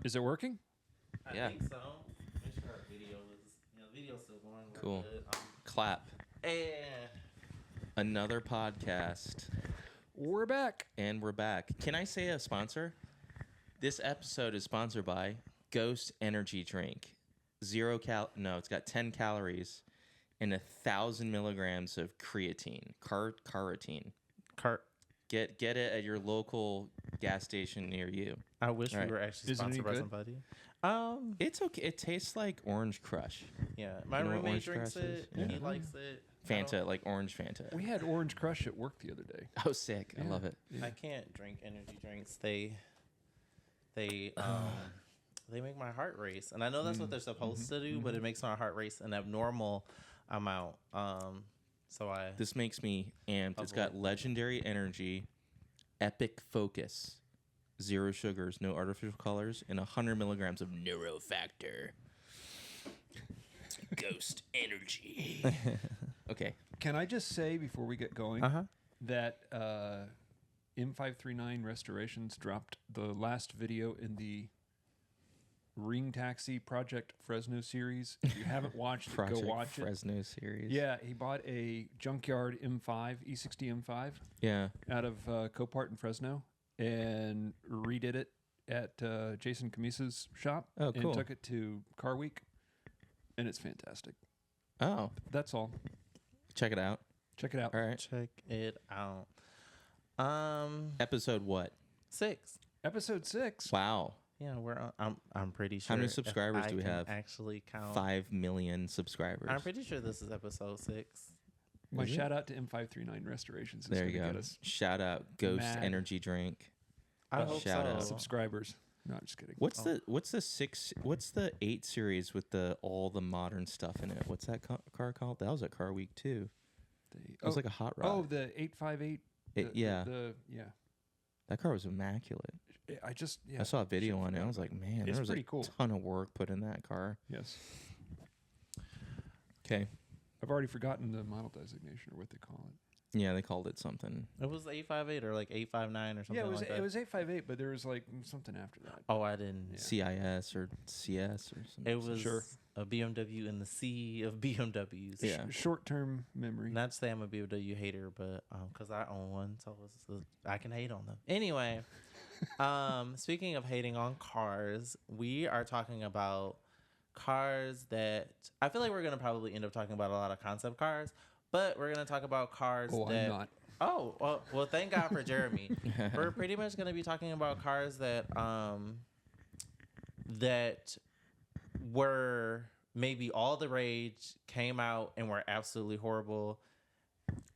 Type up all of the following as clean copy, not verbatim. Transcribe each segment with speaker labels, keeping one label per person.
Speaker 1: Is it working?
Speaker 2: I think so. Make sure our video is, the video's still going. We're
Speaker 3: Cool.
Speaker 2: good.
Speaker 3: Clap.
Speaker 2: And
Speaker 3: Another podcast.
Speaker 1: We're back.
Speaker 3: And we're back. Can I say a sponsor? This episode is sponsored by Ghost Energy Drink. It's got 10 calories and 1,000 milligrams of creatine. Carotene. Get it at your local gas station near you.
Speaker 2: I wish
Speaker 3: Right.
Speaker 2: we were actually
Speaker 1: Is it any
Speaker 2: sponsored by
Speaker 1: good?
Speaker 2: somebody.
Speaker 3: It's okay. It tastes like Orange Crush.
Speaker 2: Yeah, my
Speaker 3: You know what
Speaker 2: roommate
Speaker 3: Orange
Speaker 2: drinks
Speaker 3: Crush is?
Speaker 2: it.
Speaker 3: Yeah.
Speaker 2: He likes it.
Speaker 3: Fanta, like orange Fanta.
Speaker 1: We had Orange Crush at work the other day.
Speaker 3: Oh, sick. I love it.
Speaker 1: Yeah.
Speaker 2: I can't drink energy drinks. They make my heart race, and I know that's what they're supposed to do, but it makes my heart race an abnormal amount.
Speaker 3: This makes me amped. It's got legendary energy, epic focus, 0 sugars, no artificial colors, and 100 milligrams of neurofactor. Ghost energy. Okay.
Speaker 1: Can I just say before we get going that M539 Restorations dropped the last video in the Ring Taxi Project Fresno series. If you haven't watched it, go watch
Speaker 3: Fresno series.
Speaker 1: Yeah, he bought a junkyard M5, E60 M5
Speaker 3: Yeah.
Speaker 1: out of Copart in Fresno and redid it at Jason Camisa's shop.
Speaker 3: Oh, cool.
Speaker 1: And took it to Car Week, and it's fantastic.
Speaker 3: Oh,
Speaker 1: That's all.
Speaker 3: check it out.
Speaker 1: Check it out.
Speaker 3: All right.
Speaker 2: Check it out.
Speaker 3: Episode what?
Speaker 2: 6.
Speaker 1: Episode 6.
Speaker 3: Wow.
Speaker 2: Yeah, I'm pretty sure.
Speaker 3: How many
Speaker 2: if
Speaker 3: subscribers
Speaker 2: I
Speaker 3: do we
Speaker 2: can
Speaker 3: have?
Speaker 2: Actually count
Speaker 3: 5 million subscribers.
Speaker 2: I'm pretty sure this is episode 6.
Speaker 1: My
Speaker 3: Is it?
Speaker 1: shout out to M539 Restorations. Is
Speaker 3: There you
Speaker 1: gonna
Speaker 3: go.
Speaker 1: Get us
Speaker 3: Shout out Ghost
Speaker 1: mad.
Speaker 3: Energy Drink.
Speaker 2: I hope
Speaker 3: shout
Speaker 2: so.
Speaker 3: out.
Speaker 1: subscribers. No, just kidding.
Speaker 3: What's the 8 series with all the modern stuff in it? What's that car called? That was at Car Week too. It was like a hot rod.
Speaker 1: Oh, the 858.
Speaker 3: Yeah.
Speaker 1: Yeah.
Speaker 3: That car was immaculate.
Speaker 1: I
Speaker 3: saw a video on it. I was like, man,
Speaker 1: It's
Speaker 3: there was
Speaker 1: pretty
Speaker 3: a
Speaker 1: cool.
Speaker 3: ton of work put in that car.
Speaker 1: Yes.
Speaker 3: Okay.
Speaker 1: I've already forgotten the model designation or what they call it.
Speaker 3: Yeah, they called it something.
Speaker 2: It was 858 or like 859 or something.
Speaker 1: Yeah,
Speaker 2: like that.
Speaker 1: it was 858, but there was like something after that.
Speaker 2: Oh, I didn't.
Speaker 3: CIS or CS or something.
Speaker 2: It was
Speaker 1: Sure.
Speaker 2: a BMW in the sea of BMWs.
Speaker 3: Yeah.
Speaker 1: Short-term memory.
Speaker 2: Not to say I'm a BMW hater, but because I own one, so I can hate on them. Anyway, speaking of hating on cars, we are talking about cars that I feel like we're gonna probably end up talking about a lot of concept cars, but we're gonna talk about cars
Speaker 1: Oh,
Speaker 2: that.
Speaker 1: I'm not.
Speaker 2: Oh, well, thank God for Jeremy. We're pretty much going to be talking about cars that were maybe all the rage, came out and were absolutely horrible,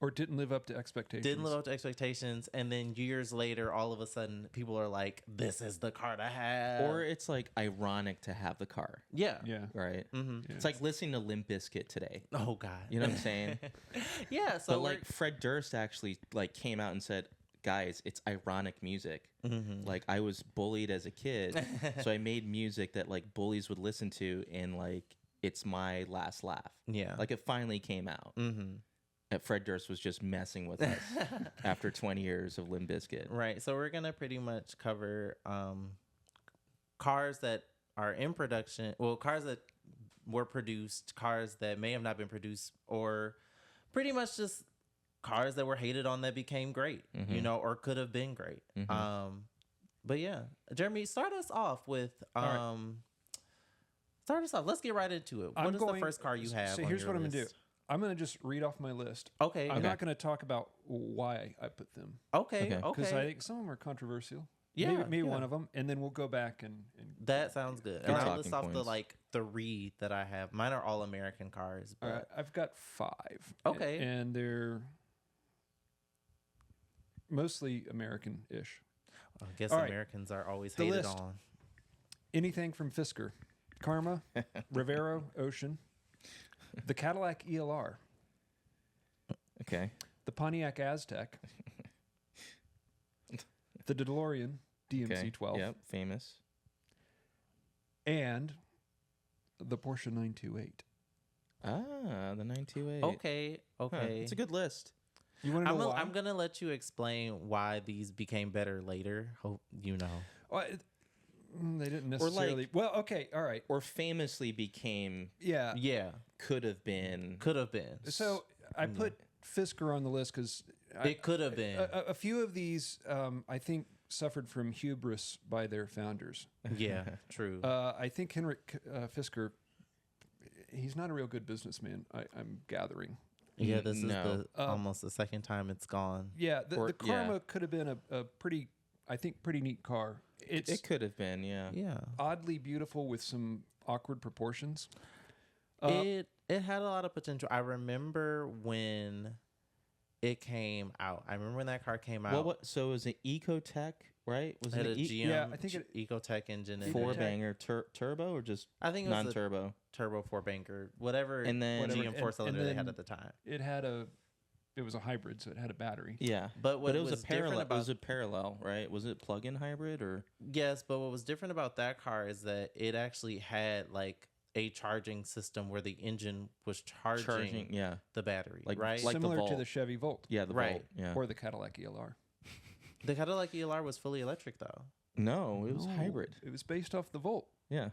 Speaker 1: Or didn't live up to expectations.
Speaker 2: didn't live up to expectations, and then years later, all of a sudden, people are like, this is the car to have.
Speaker 3: Or it's like ironic to have the car,
Speaker 2: yeah.
Speaker 1: Yeah.
Speaker 3: right?
Speaker 2: Mm-hmm.
Speaker 1: Yeah.
Speaker 3: It's like listening to Limp Bizkit today.
Speaker 2: Oh, God.
Speaker 3: You know what I'm saying?
Speaker 2: Yeah, so
Speaker 3: But like Fred Durst actually like came out and said, guys, it's ironic music. Like I was bullied as a kid, so I made music that like bullies would listen to, and like it's my last laugh.
Speaker 2: Yeah.
Speaker 3: Like it finally came out.
Speaker 2: Mm-hmm.
Speaker 3: That Fred Durst was just messing with us after 20 years of Limp Bizkit.
Speaker 2: Right. So we're gonna pretty much cover cars that are in production. Well, cars that were produced, cars that may have not been produced, or pretty much just cars that were hated on that became great, or could have been great. But yeah, Jeremy, start us off with.
Speaker 1: right.
Speaker 2: Start us off. Let's get right into it. What is the first car you have?
Speaker 1: So
Speaker 2: on
Speaker 1: here's
Speaker 2: your
Speaker 1: what I'm going to do.
Speaker 2: list?
Speaker 1: I'm going to just read off my list.
Speaker 2: Okay.
Speaker 1: I'm not going to talk about why I put them.
Speaker 2: Okay.
Speaker 3: Okay.
Speaker 1: Because I
Speaker 2: Okay.
Speaker 1: think some of them are controversial.
Speaker 2: Yeah,
Speaker 1: Maybe
Speaker 2: yeah.
Speaker 1: one of them. And then we'll go back and
Speaker 2: That sounds good.
Speaker 3: Good
Speaker 2: And I'll
Speaker 3: talking
Speaker 2: list off
Speaker 3: points.
Speaker 2: the read that I have. Mine are all American cars. But
Speaker 1: All right, I've got 5.
Speaker 2: Okay.
Speaker 1: And they're mostly American-ish.
Speaker 2: I guess
Speaker 1: All right.
Speaker 2: Americans are always
Speaker 1: The
Speaker 2: hated
Speaker 1: list.
Speaker 2: on.
Speaker 1: Anything from Fisker, Karma, Rivero, Ocean, the Cadillac ELR,
Speaker 3: Okay.
Speaker 1: the Pontiac Aztec, the DeLorean
Speaker 3: Okay.
Speaker 1: DMC-12,
Speaker 3: Yep. Famous.
Speaker 1: and the Porsche 928.
Speaker 3: Ah, the 928.
Speaker 2: Okay.
Speaker 3: Huh,
Speaker 2: Okay.
Speaker 3: it's a good list.
Speaker 1: You want to know why?
Speaker 2: I'm gonna let you explain why these became better later. Hope you know.
Speaker 1: Well, They didn't necessarily. Well, okay, all right.
Speaker 3: Or famously became,
Speaker 1: Yeah.
Speaker 2: Yeah,
Speaker 3: could have been.
Speaker 2: could have been.
Speaker 1: So I put Fisker on the list because
Speaker 2: It could have been.
Speaker 1: a few of these, I think, suffered from hubris by their founders.
Speaker 2: Yeah, true.
Speaker 1: I think Henrik Fisker, he's not a real good businessman. I'm gathering.
Speaker 2: Yeah, this is
Speaker 3: No.
Speaker 2: almost the second time it's gone.
Speaker 1: Yeah, the
Speaker 3: Or-
Speaker 1: Karma
Speaker 3: yeah.
Speaker 1: could have been a pretty, I think, pretty neat car. It's
Speaker 3: It could have been, yeah.
Speaker 2: Yeah.
Speaker 1: oddly beautiful with some awkward proportions.
Speaker 2: It had a lot of potential. I remember when it came out. I remember when that car came out.
Speaker 3: What? So it was an Ecotech, right? Was
Speaker 2: It had
Speaker 3: it
Speaker 2: a
Speaker 3: an
Speaker 2: GM
Speaker 1: Yeah, I think it-
Speaker 2: Ecotech engine in
Speaker 3: four
Speaker 2: it.
Speaker 3: banger turbo or just
Speaker 2: I think it was a
Speaker 3: non-turbo?
Speaker 2: turbo four banker, whatever.
Speaker 3: And then-
Speaker 1: Whatever.
Speaker 2: GM four
Speaker 1: And
Speaker 2: cylinder they had
Speaker 1: then-
Speaker 2: at the time.
Speaker 1: It was a hybrid, so it had a battery.
Speaker 3: Yeah,
Speaker 2: But what
Speaker 3: it was a
Speaker 2: was different
Speaker 3: parallel.
Speaker 2: about
Speaker 3: It was a parallel, right? Was it plug-in hybrid or?
Speaker 2: yes, but what was different about that car is that it actually had like a charging system where the engine was charging
Speaker 3: Yeah,
Speaker 2: the battery,
Speaker 3: Like-
Speaker 2: right?
Speaker 3: like the
Speaker 1: Similar to
Speaker 3: Volt.
Speaker 1: the Chevy Volt
Speaker 3: yeah, the
Speaker 2: Right.
Speaker 3: Volt. Yeah.
Speaker 1: or the Cadillac ELR.
Speaker 2: The Cadillac ELR was fully electric though.
Speaker 3: No, it was
Speaker 1: No,
Speaker 3: hybrid.
Speaker 1: It was based off the Volt.
Speaker 3: Yeah.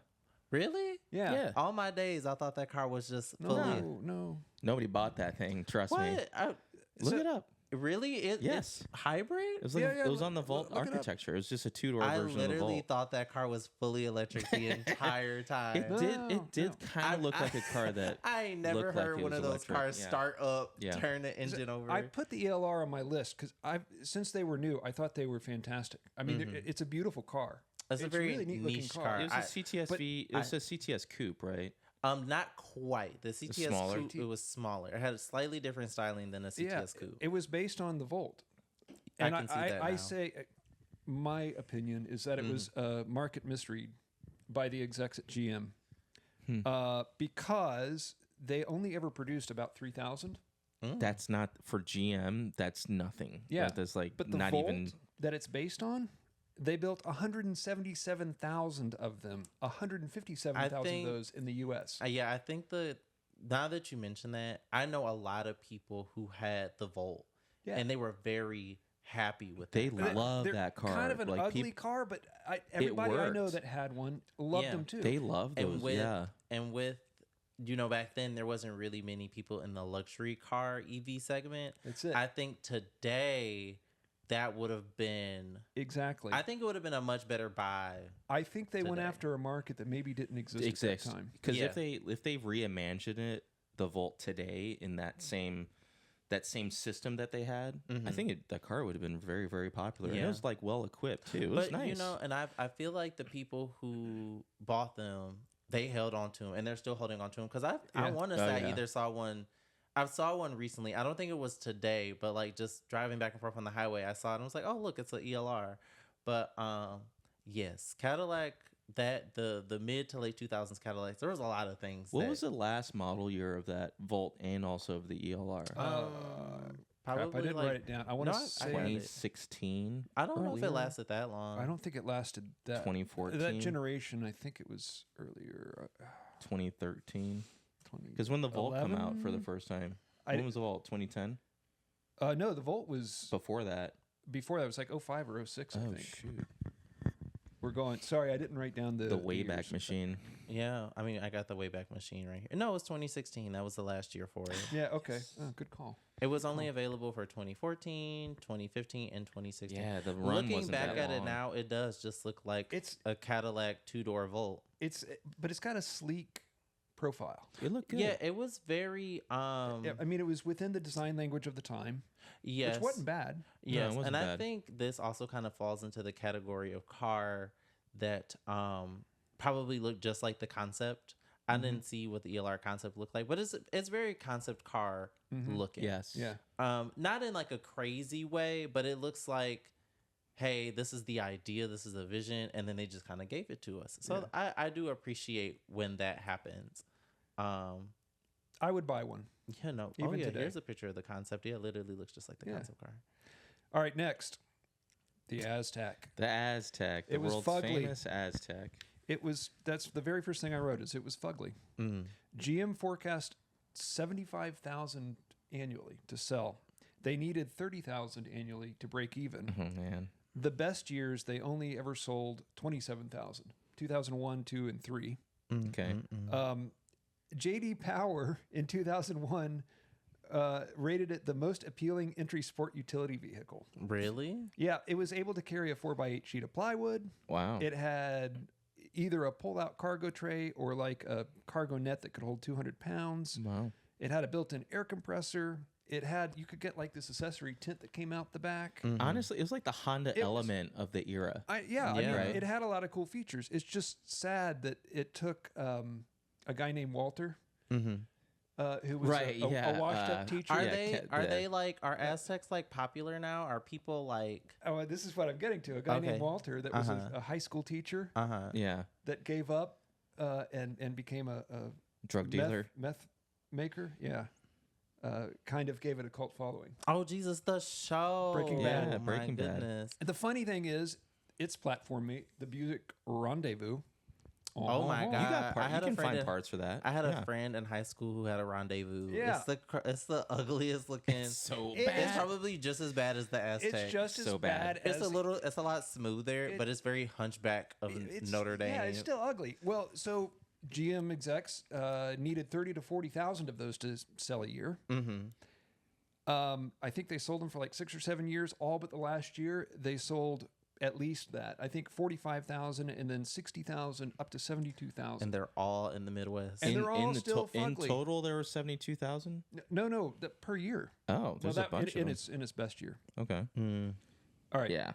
Speaker 2: Really?
Speaker 1: Yeah.
Speaker 3: Yeah.
Speaker 2: All my days, I thought that car was just
Speaker 1: No,
Speaker 2: fully.
Speaker 1: no.
Speaker 3: Nobody bought that thing. Trust me.
Speaker 2: What?
Speaker 3: Look
Speaker 1: So-
Speaker 3: it up.
Speaker 2: Really?
Speaker 3: Yes.
Speaker 2: It's hybrid?
Speaker 3: It was like
Speaker 1: Yeah,
Speaker 3: it was
Speaker 1: look-
Speaker 3: on the Volt
Speaker 1: look it up.
Speaker 3: architecture. It was just a two-door
Speaker 2: I
Speaker 3: version of the
Speaker 2: literally
Speaker 3: Volt.
Speaker 2: thought that car was fully electric the entire time.
Speaker 3: It did.
Speaker 1: No,
Speaker 3: It did
Speaker 1: no.
Speaker 3: kind of look like a car that.
Speaker 2: I ain't never
Speaker 3: looked like
Speaker 2: heard
Speaker 3: it
Speaker 2: one
Speaker 3: was
Speaker 2: of those
Speaker 3: electric,
Speaker 2: cars
Speaker 3: yeah.
Speaker 2: start up,
Speaker 3: Yeah.
Speaker 2: turn the engine over.
Speaker 1: I put the ELR on my list because since they were new, I thought they were fantastic. I mean, it's a beautiful car.
Speaker 2: It's a
Speaker 1: it's
Speaker 2: very
Speaker 1: really neat looking
Speaker 2: niche
Speaker 1: car.
Speaker 2: car.
Speaker 3: It was a CTS-V. It was a CTS coupe, right?
Speaker 2: Not quite. The CTS
Speaker 3: smaller.
Speaker 2: coupe, it was smaller. It had a slightly different styling than a CTS coupe.
Speaker 1: It was based on the Volt.
Speaker 2: I
Speaker 1: And
Speaker 2: can see that
Speaker 1: I
Speaker 2: now.
Speaker 1: say, my opinion is that it was a market misread by the execs at GM because they only ever produced about 3,000.
Speaker 3: That's not for GM. That's nothing.
Speaker 1: Yeah,
Speaker 3: That's like
Speaker 1: But the
Speaker 3: not
Speaker 1: Volt
Speaker 3: even.
Speaker 1: that it's based on, they built 177,000 of them, 157,000
Speaker 2: think-
Speaker 1: of those in the U.S.
Speaker 2: Yeah, I think now that you mention that, I know a lot of people who had the Volt,
Speaker 1: Yeah.
Speaker 2: and they were very happy with
Speaker 3: They
Speaker 2: that.
Speaker 1: But
Speaker 3: love
Speaker 1: they're
Speaker 3: that car.
Speaker 1: Kind of an
Speaker 3: like
Speaker 1: ugly car, but everybody I know
Speaker 3: worked.
Speaker 1: that had one loved
Speaker 2: Yeah.
Speaker 1: them too.
Speaker 3: They love those.
Speaker 2: and with
Speaker 3: Yeah.
Speaker 2: and with back then there wasn't really many people in the luxury car EV segment.
Speaker 1: That's it.
Speaker 2: I think today that would have been.
Speaker 1: Exactly.
Speaker 2: I think it would have been a much better buy.
Speaker 1: I think they went
Speaker 2: today.
Speaker 1: after a market that maybe didn't exist at that time.
Speaker 3: Because
Speaker 2: Yeah.
Speaker 3: if they reimagined it, the Volt today in that same system that they had, I think that car would have been very, very popular. And it
Speaker 2: Yeah.
Speaker 3: was like well equipped too. It was
Speaker 2: But
Speaker 3: nice.
Speaker 2: and I feel like the people who bought them, they held on to them, and they're still holding on to them. Because I
Speaker 1: Yeah.
Speaker 2: want to
Speaker 3: Oh,
Speaker 2: say I
Speaker 3: yeah.
Speaker 2: either saw one. I saw one recently. I don't think it was today, but like just driving back and forth on the highway, I saw it and I was like, oh look, it's an ELR. But yes, Cadillac. That the mid to late 2000s Cadillacs, there was a lot of things.
Speaker 3: What
Speaker 2: that,
Speaker 3: was the last model year of that Volt and also of the ELR?
Speaker 1: Crap, I
Speaker 2: probably
Speaker 1: didn't
Speaker 2: like
Speaker 1: write it down. I want
Speaker 2: No,
Speaker 1: to
Speaker 2: I
Speaker 1: say
Speaker 2: had it.
Speaker 3: 2016.
Speaker 2: I don't know if it
Speaker 3: earlier?
Speaker 2: lasted that long.
Speaker 1: I don't think it lasted that
Speaker 3: 2014.
Speaker 1: That generation, I think it was earlier.
Speaker 3: 2013.
Speaker 1: 20.
Speaker 3: Because when the Volt come out for the
Speaker 1: 11?
Speaker 3: first time,
Speaker 1: I-
Speaker 3: when was the Volt? 2010.
Speaker 1: No, the Volt was
Speaker 3: Before that.
Speaker 1: before that. It was like 05 or 06, I
Speaker 3: Oh
Speaker 1: think.
Speaker 3: shoot!
Speaker 1: We're going. Sorry, I didn't write down the
Speaker 3: The Wayback
Speaker 1: years.
Speaker 3: Machine.
Speaker 2: Yeah, I mean, I got the Wayback Machine right here. No, it was 2016. That was the last year for it.
Speaker 1: Yeah. Okay. Oh, good call.
Speaker 2: It was only available for 2014, 2015, and 2016.
Speaker 3: Yeah, the run
Speaker 2: Looking
Speaker 3: wasn't
Speaker 2: back
Speaker 3: that
Speaker 2: at it
Speaker 3: long.
Speaker 2: now, it does just look like
Speaker 1: It's
Speaker 2: a Cadillac two-door Volt.
Speaker 1: but it's got a sleek profile.
Speaker 3: It looked good.
Speaker 2: Yeah, it was very
Speaker 1: Yeah, I mean, it was within the design language of the time,
Speaker 2: yes,
Speaker 1: which wasn't bad.
Speaker 2: yes,
Speaker 3: it wasn't
Speaker 2: and I
Speaker 3: bad.
Speaker 2: think this also kind of falls into the category of car that probably looked just like the concept. I didn't see what the ELR concept looked like, but it's very concept car looking.
Speaker 3: Yes.
Speaker 1: Yeah.
Speaker 2: Not in like a crazy way, but it looks like, hey, this is the idea, this is the vision, and then they just kind of gave it to us. So I do appreciate when that happens.
Speaker 1: I would buy one.
Speaker 2: Yeah, no.
Speaker 1: Even
Speaker 2: yeah,
Speaker 1: today.
Speaker 2: here's a picture of the concept. Yeah, it literally looks just like the
Speaker 1: Yeah.
Speaker 2: concept car.
Speaker 1: All right, next, the Aztec.
Speaker 3: The Aztec, the
Speaker 1: It was
Speaker 3: world's
Speaker 1: fugly.
Speaker 3: famous Aztec.
Speaker 1: That's the very first thing I wrote is it was fugly. GM forecast 75,000 annually to sell. They needed 30,000 annually to break even.
Speaker 3: Oh man.
Speaker 1: the best years, they only ever sold 27,000. 2001, 2, and 3.
Speaker 3: Okay.
Speaker 1: J.D. Power in 2001 rated it the most appealing entry sport utility vehicle.
Speaker 2: Really?
Speaker 1: Yeah, it was able to carry a 4x8 sheet of plywood.
Speaker 3: Wow.
Speaker 1: It had either a pull-out cargo tray or like a cargo net that could hold 200 pounds.
Speaker 3: Wow.
Speaker 1: It had a built-in air compressor. You could get like this accessory tent that came out the back.
Speaker 3: Honestly, it was like the Honda Element of the era.
Speaker 1: I mean,
Speaker 3: right?
Speaker 1: it had a lot of cool features. It's just sad that it took a guy named Walter, who was a washed-up teacher.
Speaker 2: Are Aztecs like popular now? Are people like?
Speaker 1: Oh, this is what I'm getting to. A guy named Walter that was a high school teacher.
Speaker 3: Yeah.
Speaker 1: That gave up and became a
Speaker 3: drug dealer,
Speaker 1: meth maker. Yeah. Kind of gave it a cult following.
Speaker 2: Oh Jesus, the show
Speaker 1: Breaking Bad.
Speaker 3: Yeah, Breaking Bad.
Speaker 2: Goodness.
Speaker 1: The funny thing is, its platform mate, the Buick Rendezvous.
Speaker 2: Oh my God!
Speaker 3: You can find parts for that.
Speaker 2: I had a friend in high school who had a Rendezvous.
Speaker 1: Yeah.
Speaker 2: It's the ugliest looking.
Speaker 3: It's so
Speaker 1: bad.
Speaker 2: It's probably just as bad as the Aztec.
Speaker 1: It's just
Speaker 3: So
Speaker 1: as bad.
Speaker 3: bad.
Speaker 2: It's a lot smoother, but it's very Hunchback of Notre Dame.
Speaker 1: Yeah, it's still ugly. Well, so GM execs needed 30 to 40,000 of those to sell a year. I think they sold them for like 6 or 7 years. All but the last year, they sold at least that. I think 45,000 and then 60,000 up to 72,000.
Speaker 2: And they're all in the Midwest.
Speaker 1: And they're all still
Speaker 3: in
Speaker 1: fugly.
Speaker 3: total, there were 72,000.
Speaker 1: No, per year.
Speaker 3: Oh, there's a bunch
Speaker 1: in
Speaker 3: of
Speaker 1: its best year.
Speaker 3: them. Okay.
Speaker 1: All right.
Speaker 3: Yeah.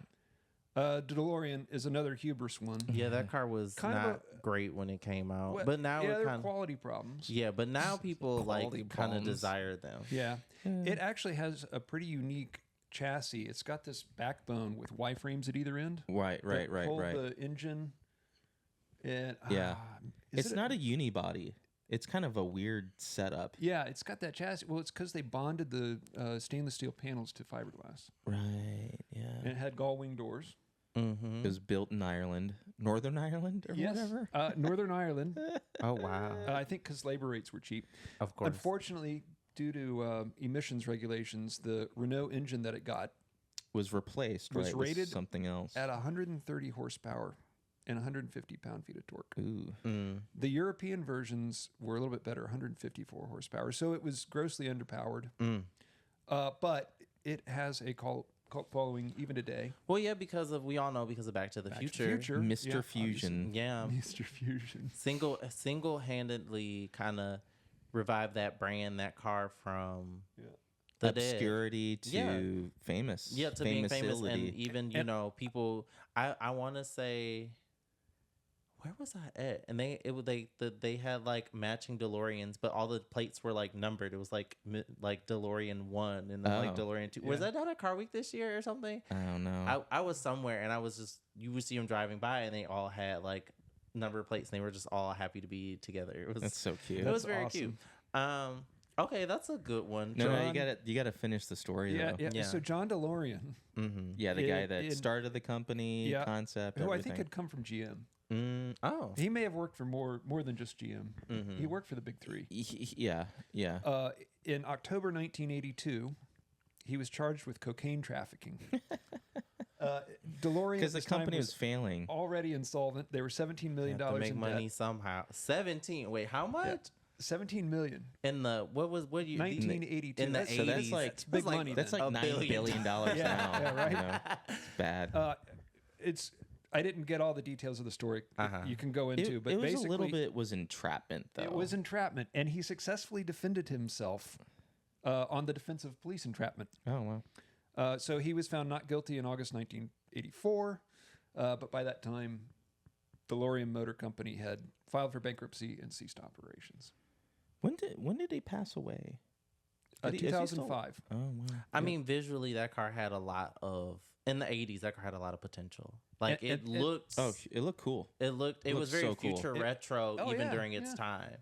Speaker 1: DeLorean is another hubris one.
Speaker 2: Yeah, that car was
Speaker 1: Kind of
Speaker 2: not great when it came out,
Speaker 1: Well,
Speaker 2: but now
Speaker 1: there
Speaker 2: it
Speaker 1: are
Speaker 2: kind of
Speaker 1: quality problems.
Speaker 2: yeah, but now people like
Speaker 3: Quality
Speaker 2: kind of
Speaker 3: problems.
Speaker 2: desire them.
Speaker 1: Yeah. It actually has a pretty unique chassis. It's got this backbone with Y-frames at either end.
Speaker 3: Right.
Speaker 1: that hold the engine. And
Speaker 3: Yeah.
Speaker 1: is
Speaker 3: It's
Speaker 1: it
Speaker 3: not a unibody. It's kind of a weird setup.
Speaker 1: Yeah, it's got that chassis. Well, it's because they bonded the stainless steel panels to fiberglass.
Speaker 3: Right. Yeah.
Speaker 1: And it had gull wing doors.
Speaker 3: It was built in Ireland, Northern Ireland, or whatever.
Speaker 1: Northern Ireland.
Speaker 2: Oh wow!
Speaker 1: I think because labor rates were cheap.
Speaker 2: Of course.
Speaker 1: Unfortunately, due to emissions regulations, the Renault engine that it got
Speaker 3: Was replaced.
Speaker 1: was
Speaker 3: right, with
Speaker 1: rated
Speaker 3: something else.
Speaker 1: at 130 horsepower and 150 pound-feet of torque.
Speaker 3: Ooh.
Speaker 1: The European versions were a little bit better, 154 horsepower. So it was grossly underpowered. But it has a cult following even today.
Speaker 2: Well, yeah, we all know because of Back to the Future.
Speaker 3: Mr.
Speaker 1: Yeah,
Speaker 3: Fusion.
Speaker 2: Yeah,
Speaker 1: Mr. Fusion.
Speaker 2: single-handedly kind of revived that brand, that car from the dead.
Speaker 3: Obscurity to famous.
Speaker 2: Yeah, to being famous, and
Speaker 3: Famous-ility.
Speaker 2: even people. I want to say, where was I at? And they had like matching DeLoreans, but all the plates were like numbered. It was like DeLorean 1 and then like DeLorean 2. Was that not at Car Week this year or something?
Speaker 3: I don't know.
Speaker 2: I was somewhere and I was just, you would see them driving by and they all had like number plates and they were just all happy to be together. It was
Speaker 3: That's so cute.
Speaker 2: It was
Speaker 1: That's
Speaker 2: very
Speaker 1: awesome.
Speaker 2: cute. Okay, that's a good one.
Speaker 3: No,
Speaker 2: John.
Speaker 3: you gotta finish the story though.
Speaker 1: Yeah. So John DeLorean,
Speaker 3: Yeah, the guy that started the company concept.
Speaker 1: who I
Speaker 3: everything.
Speaker 1: think had come from GM.
Speaker 2: Oh.
Speaker 1: He may have worked for more than just GM. He worked for the big three.
Speaker 3: Yeah.
Speaker 1: In October 1982, he was charged with cocaine trafficking. DeLorean,
Speaker 3: Because the
Speaker 1: at this time
Speaker 3: company was failing.
Speaker 1: already insolvent. They were $17 million
Speaker 2: To make
Speaker 1: in
Speaker 2: money
Speaker 1: debt.
Speaker 2: somehow. 17. Wait, how much?
Speaker 1: 17 million.
Speaker 2: In the what you
Speaker 1: 1982.
Speaker 2: in the
Speaker 3: So that's
Speaker 2: 80s?
Speaker 3: like
Speaker 1: big money.
Speaker 3: That's like
Speaker 2: $1
Speaker 3: $9 billion now.
Speaker 1: Yeah, right.
Speaker 3: You know? It's bad.
Speaker 1: I didn't get all the details of the story. You can go into, but
Speaker 3: it was
Speaker 1: basically
Speaker 3: a little bit entrapment though.
Speaker 1: it was entrapment, and he successfully defended himself on the defense of police entrapment.
Speaker 3: Oh wow.
Speaker 1: So he was found not guilty in August 1984, but by that time, DeLorean Motor Company had filed for bankruptcy and ceased operations.
Speaker 3: When did he pass away? Is he still-
Speaker 1: 2005.
Speaker 3: Oh wow.
Speaker 2: I mean, visually, that car had a lot of in the 80s. That car had a lot of potential. Like
Speaker 1: And-
Speaker 2: it looked.
Speaker 3: Oh, it looked cool.
Speaker 2: It looked. It was
Speaker 3: looks
Speaker 2: very
Speaker 3: so cool.
Speaker 2: future retro,
Speaker 1: Oh,
Speaker 2: even
Speaker 1: yeah,
Speaker 2: during its
Speaker 1: yeah.
Speaker 2: time.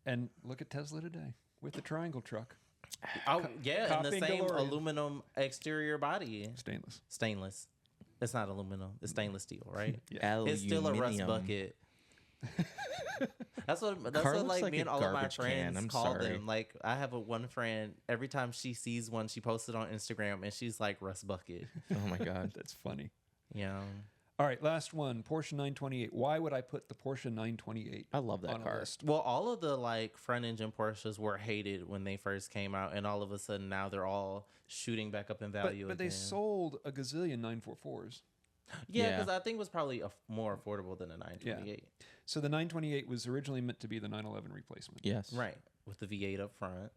Speaker 1: And look at Tesla today with the triangle truck,
Speaker 2: Oh yeah, and the
Speaker 1: copying
Speaker 2: same
Speaker 1: DeLorean.
Speaker 2: aluminum exterior body,
Speaker 1: stainless.
Speaker 2: stainless. It's not aluminum. It's stainless steel, right?
Speaker 1: Yeah.
Speaker 2: It's still a rust
Speaker 3: Aluminium.
Speaker 2: bucket. That's what
Speaker 3: Car
Speaker 2: like
Speaker 3: looks like
Speaker 2: me
Speaker 3: a
Speaker 2: and all of my
Speaker 3: garbage can.
Speaker 2: friends
Speaker 3: I'm
Speaker 2: call
Speaker 3: sorry.
Speaker 2: them. Like I have one friend. Every time she sees one, she posts it on Instagram, and she's like Rust Bucket.
Speaker 3: Oh my god.
Speaker 1: That's funny.
Speaker 2: Yeah.
Speaker 1: All right, last one. Porsche 928. Why would I put the Porsche 928
Speaker 3: I love that
Speaker 1: on a
Speaker 3: car.
Speaker 1: list?
Speaker 2: Well, all of the like front engine Porsches were hated when they first came out, and all of a sudden now they're all shooting back up in value.
Speaker 1: But they
Speaker 2: again.
Speaker 1: sold a gazillion 944s.
Speaker 2: Yeah,
Speaker 3: Yeah.
Speaker 2: because I think it was probably more affordable than a 928.
Speaker 1: So the 928 was originally meant to be the 911 replacement.
Speaker 3: Yes.
Speaker 2: Right, with the V8 up front.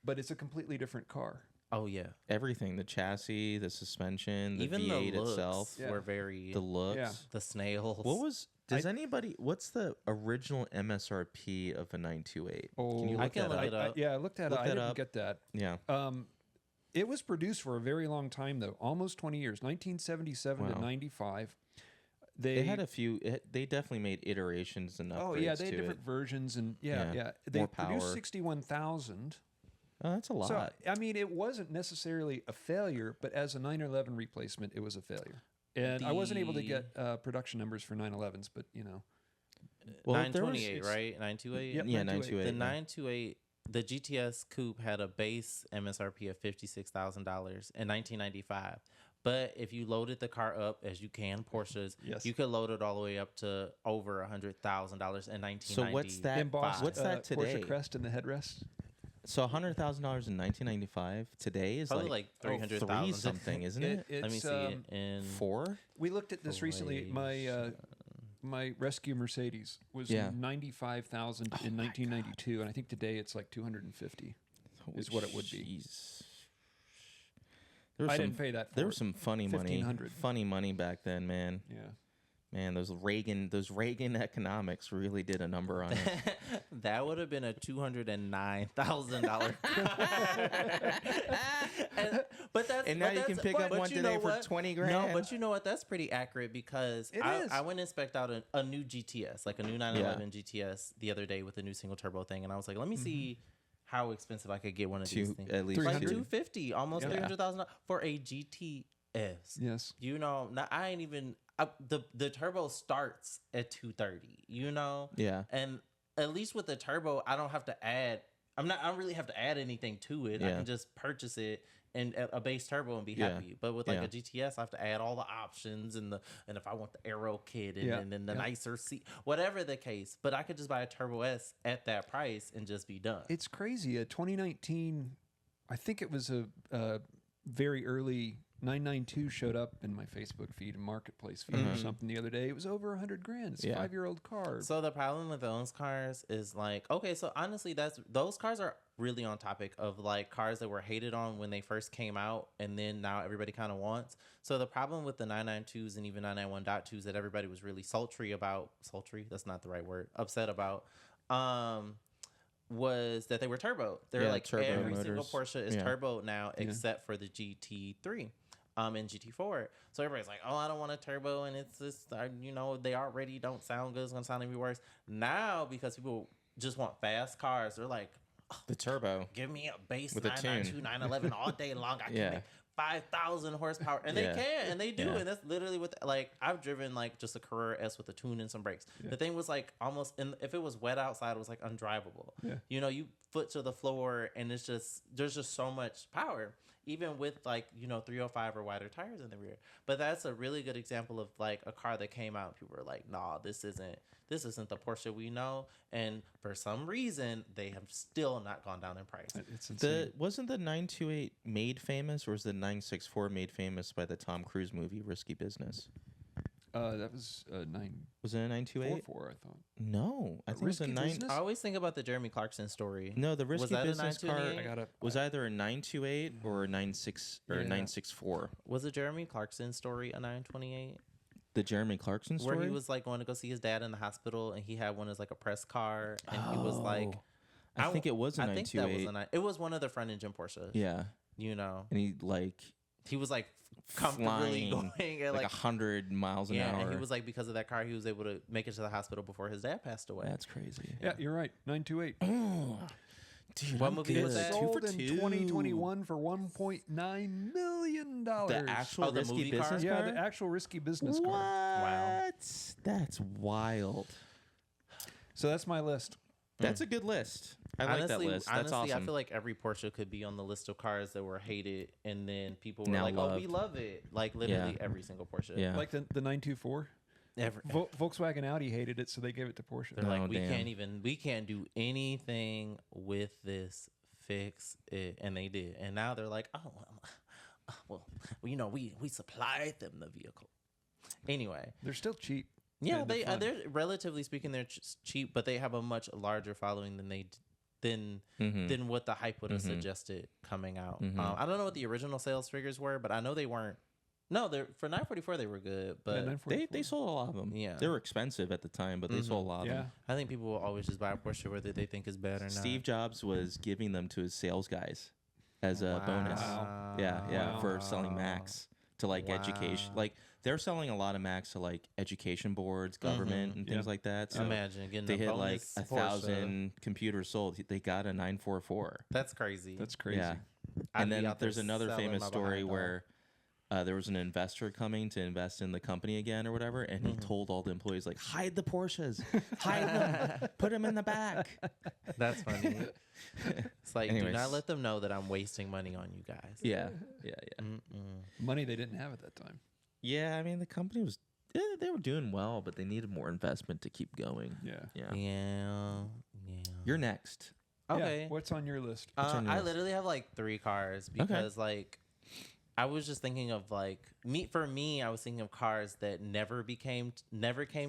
Speaker 1: But it's a completely different car.
Speaker 2: Oh yeah,
Speaker 3: Everything, the chassis, the suspension, the
Speaker 2: even
Speaker 3: V8
Speaker 2: the looks
Speaker 3: itself,
Speaker 1: Yeah.
Speaker 2: were very
Speaker 3: the looks.
Speaker 1: Yeah.
Speaker 2: the snails.
Speaker 3: What was what's the original MSRP of a 928?
Speaker 1: Oh,
Speaker 3: Can you
Speaker 2: I
Speaker 3: look
Speaker 2: can
Speaker 3: that
Speaker 2: look
Speaker 3: up?
Speaker 2: it up.
Speaker 1: Yeah, I looked at
Speaker 3: Look
Speaker 1: it. I
Speaker 3: that
Speaker 1: didn't
Speaker 3: up.
Speaker 1: get that.
Speaker 3: Yeah.
Speaker 1: It was produced for a very long time, though, almost 20 years, 1977 to
Speaker 3: Wow.
Speaker 1: 95.
Speaker 3: They had a few. They definitely made iterations and upgrades.
Speaker 1: Oh yeah, they had
Speaker 3: to
Speaker 1: different
Speaker 3: it.
Speaker 1: versions, and
Speaker 3: Yeah.
Speaker 1: they
Speaker 3: More
Speaker 1: produced
Speaker 3: power.
Speaker 1: 61,000.
Speaker 3: Oh, that's a lot.
Speaker 1: So I mean, it wasn't necessarily a failure, but as a 911 replacement, it was a failure. And I wasn't able to get production numbers for 911s, but you know,
Speaker 3: well, there was-
Speaker 2: 928, right? 928.
Speaker 1: Yep.
Speaker 3: Yeah,
Speaker 1: 928.
Speaker 3: 928.
Speaker 2: The 928, the GTS Coupe had a base MSRP of $56,000 in 1995. But if you loaded the car up, as you can Porsches,
Speaker 1: Yes.
Speaker 2: you could load it all the way up to over $100,000 in 1990.
Speaker 3: So what's that?
Speaker 1: embossed
Speaker 3: What's that today?
Speaker 1: Porsche crest in the headrest.
Speaker 3: So $100,000 in 1995 today is
Speaker 2: Probably
Speaker 3: like
Speaker 2: like 300,000
Speaker 3: three something, isn't it?
Speaker 2: Let me
Speaker 1: It's,
Speaker 2: see it in
Speaker 3: 4?
Speaker 1: We looked at this recently. My rescue Mercedes was
Speaker 3: Yeah.
Speaker 1: 95,000 in 1992, and I think today it's like 250. Is what it would be.
Speaker 3: Jeez. There was
Speaker 1: I
Speaker 3: some,
Speaker 1: didn't pay that for
Speaker 3: There
Speaker 1: it.
Speaker 3: was some funny money.
Speaker 1: 1,500.
Speaker 3: Funny money back then, man.
Speaker 1: Yeah.
Speaker 3: Man, those Reagan economics really did a number on it.
Speaker 2: that would have been a $209,000. But that's
Speaker 3: And now you can pick up
Speaker 2: but
Speaker 3: one
Speaker 2: you
Speaker 3: today
Speaker 2: know
Speaker 3: for
Speaker 2: what?
Speaker 3: 20
Speaker 2: No,
Speaker 3: grand.
Speaker 2: but you know what? That's pretty accurate because
Speaker 1: It is.
Speaker 2: I went and spec'd out a new GTS, like a new 911 GTS the other day with a new single turbo thing, and I was like, let me see how expensive I could get one of these things.
Speaker 3: At least
Speaker 2: Like
Speaker 1: 300?
Speaker 2: 250, almost
Speaker 1: Yeah.
Speaker 2: $300,000 for a GTS.
Speaker 1: Yes.
Speaker 2: You know, I ain't even the turbo starts at 230. You know,
Speaker 3: Yeah.
Speaker 2: and at least with the turbo, I don't have to add. I don't really have to add anything to it. I
Speaker 3: Yeah.
Speaker 2: can just purchase it and a base turbo and be
Speaker 3: Yeah.
Speaker 2: happy. But with like
Speaker 3: Yeah.
Speaker 2: a GTS, I have to add all the options and if I want the aero kit and,
Speaker 1: Yeah.
Speaker 2: and then the
Speaker 1: Yeah.
Speaker 2: nicer seat, whatever the case. But I could just buy a Turbo S at that price and just be done.
Speaker 1: It's crazy. 2019, I think it was a very early 992 showed up in my Facebook feed and marketplace feed or something the other day. It was over 100 grand. It's a
Speaker 3: Yeah.
Speaker 1: 5-year-old car.
Speaker 2: So the problem with those cars is like, okay, so honestly, those cars are really on topic of like cars that were hated on when they first came out, and then now everybody kind of wants. So the problem with the 992s and even 991.2s that everybody was really sultry about, that's not the right word, upset about, was that they were turbo. They're
Speaker 3: Yeah,
Speaker 2: like
Speaker 3: turbo
Speaker 2: every single
Speaker 3: motors.
Speaker 2: Porsche is
Speaker 3: Yeah.
Speaker 2: turbo now, except for the GT3. And GT4. So everybody's like, oh, I don't want a turbo, and it's just, they already don't sound good. It's gonna sound even worse now because people just want fast cars. They're like,
Speaker 3: The turbo.
Speaker 2: give me a base
Speaker 3: With a
Speaker 2: 992,
Speaker 3: tune.
Speaker 2: 911 all day long. I can
Speaker 3: Yeah.
Speaker 2: make 5,000 horsepower, and
Speaker 3: Yeah.
Speaker 2: they can, and they do,
Speaker 3: Yeah.
Speaker 2: and that's literally what like I've driven like just a Carrera S with a tune and some brakes. The thing was like almost, and if it was wet outside, it was like undrivable.
Speaker 1: Yeah.
Speaker 2: You foot to the floor, and there's just so much power. Even with like 305 or wider tires in the rear. But that's a really good example of like a car that came out and people were like, nah, this isn't the Porsche we know. And for some reason they have still not gone down in price.
Speaker 1: It's insane.
Speaker 3: Wasn't the 928 made famous, or was the 964 made famous by the Tom Cruise movie Risky Business?
Speaker 1: That was 944,
Speaker 3: Was it a 928?
Speaker 1: I thought.
Speaker 3: No, I think it was a
Speaker 1: Risky
Speaker 3: 9.
Speaker 1: Business?
Speaker 2: I always think about the Jeremy Clarkson story.
Speaker 3: No, the Risky
Speaker 2: that a
Speaker 3: Business car
Speaker 2: 928?
Speaker 3: was either a 928 or a 96 or a
Speaker 1: Yeah.
Speaker 3: 964.
Speaker 2: Was the Jeremy Clarkson story a 928?
Speaker 3: The Jeremy Clarkson story.
Speaker 2: Where he was like going to go see his dad in the hospital and he had one as like a press car and he was like,
Speaker 3: I think it was a
Speaker 2: I think that was
Speaker 3: 928.
Speaker 2: it was one of the front engine Porsches.
Speaker 3: Yeah,
Speaker 2: And
Speaker 3: and
Speaker 2: he was like comfortably
Speaker 3: flying
Speaker 2: going at
Speaker 3: like
Speaker 2: like
Speaker 3: 100 miles an hour.
Speaker 2: and he was like, because of that car, he was able to make it to the hospital before his dad passed away.
Speaker 3: That's crazy.
Speaker 1: Yeah, you're right. 928.
Speaker 3: Dude,
Speaker 2: What
Speaker 3: I'm
Speaker 2: movie
Speaker 3: good.
Speaker 2: was that?
Speaker 1: Sold
Speaker 3: Two for
Speaker 1: in
Speaker 3: two.
Speaker 1: 2021 for $1.9 million.
Speaker 3: The actual
Speaker 2: the
Speaker 3: risky
Speaker 2: movie car?
Speaker 3: business
Speaker 1: Yeah,
Speaker 3: car.
Speaker 1: the actual risky business
Speaker 3: what?
Speaker 1: car.
Speaker 2: Wow.
Speaker 3: That's wild.
Speaker 1: So that's my list.
Speaker 3: That's a good list. I like that list. That's
Speaker 2: honestly,
Speaker 3: awesome.
Speaker 2: I feel like every Porsche could be on the list of cars that were hated, and then people were
Speaker 3: Now
Speaker 2: like, "Oh, we
Speaker 3: loved.
Speaker 2: love it!" Like literally
Speaker 3: Yeah.
Speaker 2: every single Porsche.
Speaker 3: Yeah.
Speaker 1: Like the 924. Volkswagen Audi hated it, so they gave it to Porsche.
Speaker 2: They're like,
Speaker 3: Oh,
Speaker 2: we
Speaker 3: damn.
Speaker 2: can't do anything with this. Fix it, and they did, and now they're like, oh, well, you know, we supplied them the vehicle. Anyway,
Speaker 1: They're still cheap.
Speaker 2: yeah,
Speaker 1: and they're fun.
Speaker 2: they're relatively speaking, they're cheap, but they have a much larger following than than what the hype would have suggested coming out. I don't know what the original sales figures were, but I know they weren't. No, they're for 944 they were good, but
Speaker 1: Yeah, 944.
Speaker 3: They sold a lot of them.
Speaker 2: Yeah.
Speaker 3: They were expensive at the time, but they sold a lot of
Speaker 1: Yeah.
Speaker 3: them.
Speaker 2: I think people will always just buy a Porsche whether they think is bad or not.
Speaker 3: Steve Jobs was giving them to his sales guys as a bonus.
Speaker 1: Wow.
Speaker 3: Yeah,
Speaker 1: Wow.
Speaker 3: for selling Macs to like education. Like they're selling a lot of Macs to like education boards, government, and things like that. So
Speaker 2: Imagine getting
Speaker 3: they
Speaker 2: a
Speaker 3: hit like
Speaker 2: bonus
Speaker 3: 1,000 computers sold. They got a 944.
Speaker 2: That's crazy.
Speaker 1: That's crazy.
Speaker 3: Yeah.
Speaker 2: I'd
Speaker 3: And
Speaker 2: be
Speaker 3: then
Speaker 2: out there
Speaker 3: there's another
Speaker 2: selling
Speaker 3: famous
Speaker 2: my
Speaker 3: story
Speaker 2: behind,
Speaker 3: where there was an investor coming to invest in the company again or whatever, and he told all the employees like, hide the Porsches, hide them, put them in the back.
Speaker 2: That's funny. It's like, do
Speaker 3: Anyways.
Speaker 2: not let them know that I'm wasting money on you guys.
Speaker 3: Yeah.
Speaker 1: Money they didn't have at that time.
Speaker 3: Yeah, I mean the company was they were doing well, but they needed more investment to keep going.
Speaker 1: Yeah.
Speaker 3: Yeah.
Speaker 2: Yeah.
Speaker 3: You're next.
Speaker 2: Okay.
Speaker 1: Yeah. What's on your list?
Speaker 3: on your
Speaker 2: I
Speaker 3: list?
Speaker 2: literally have like 3 cars because like I was just thinking of like for me I was thinking of cars that never came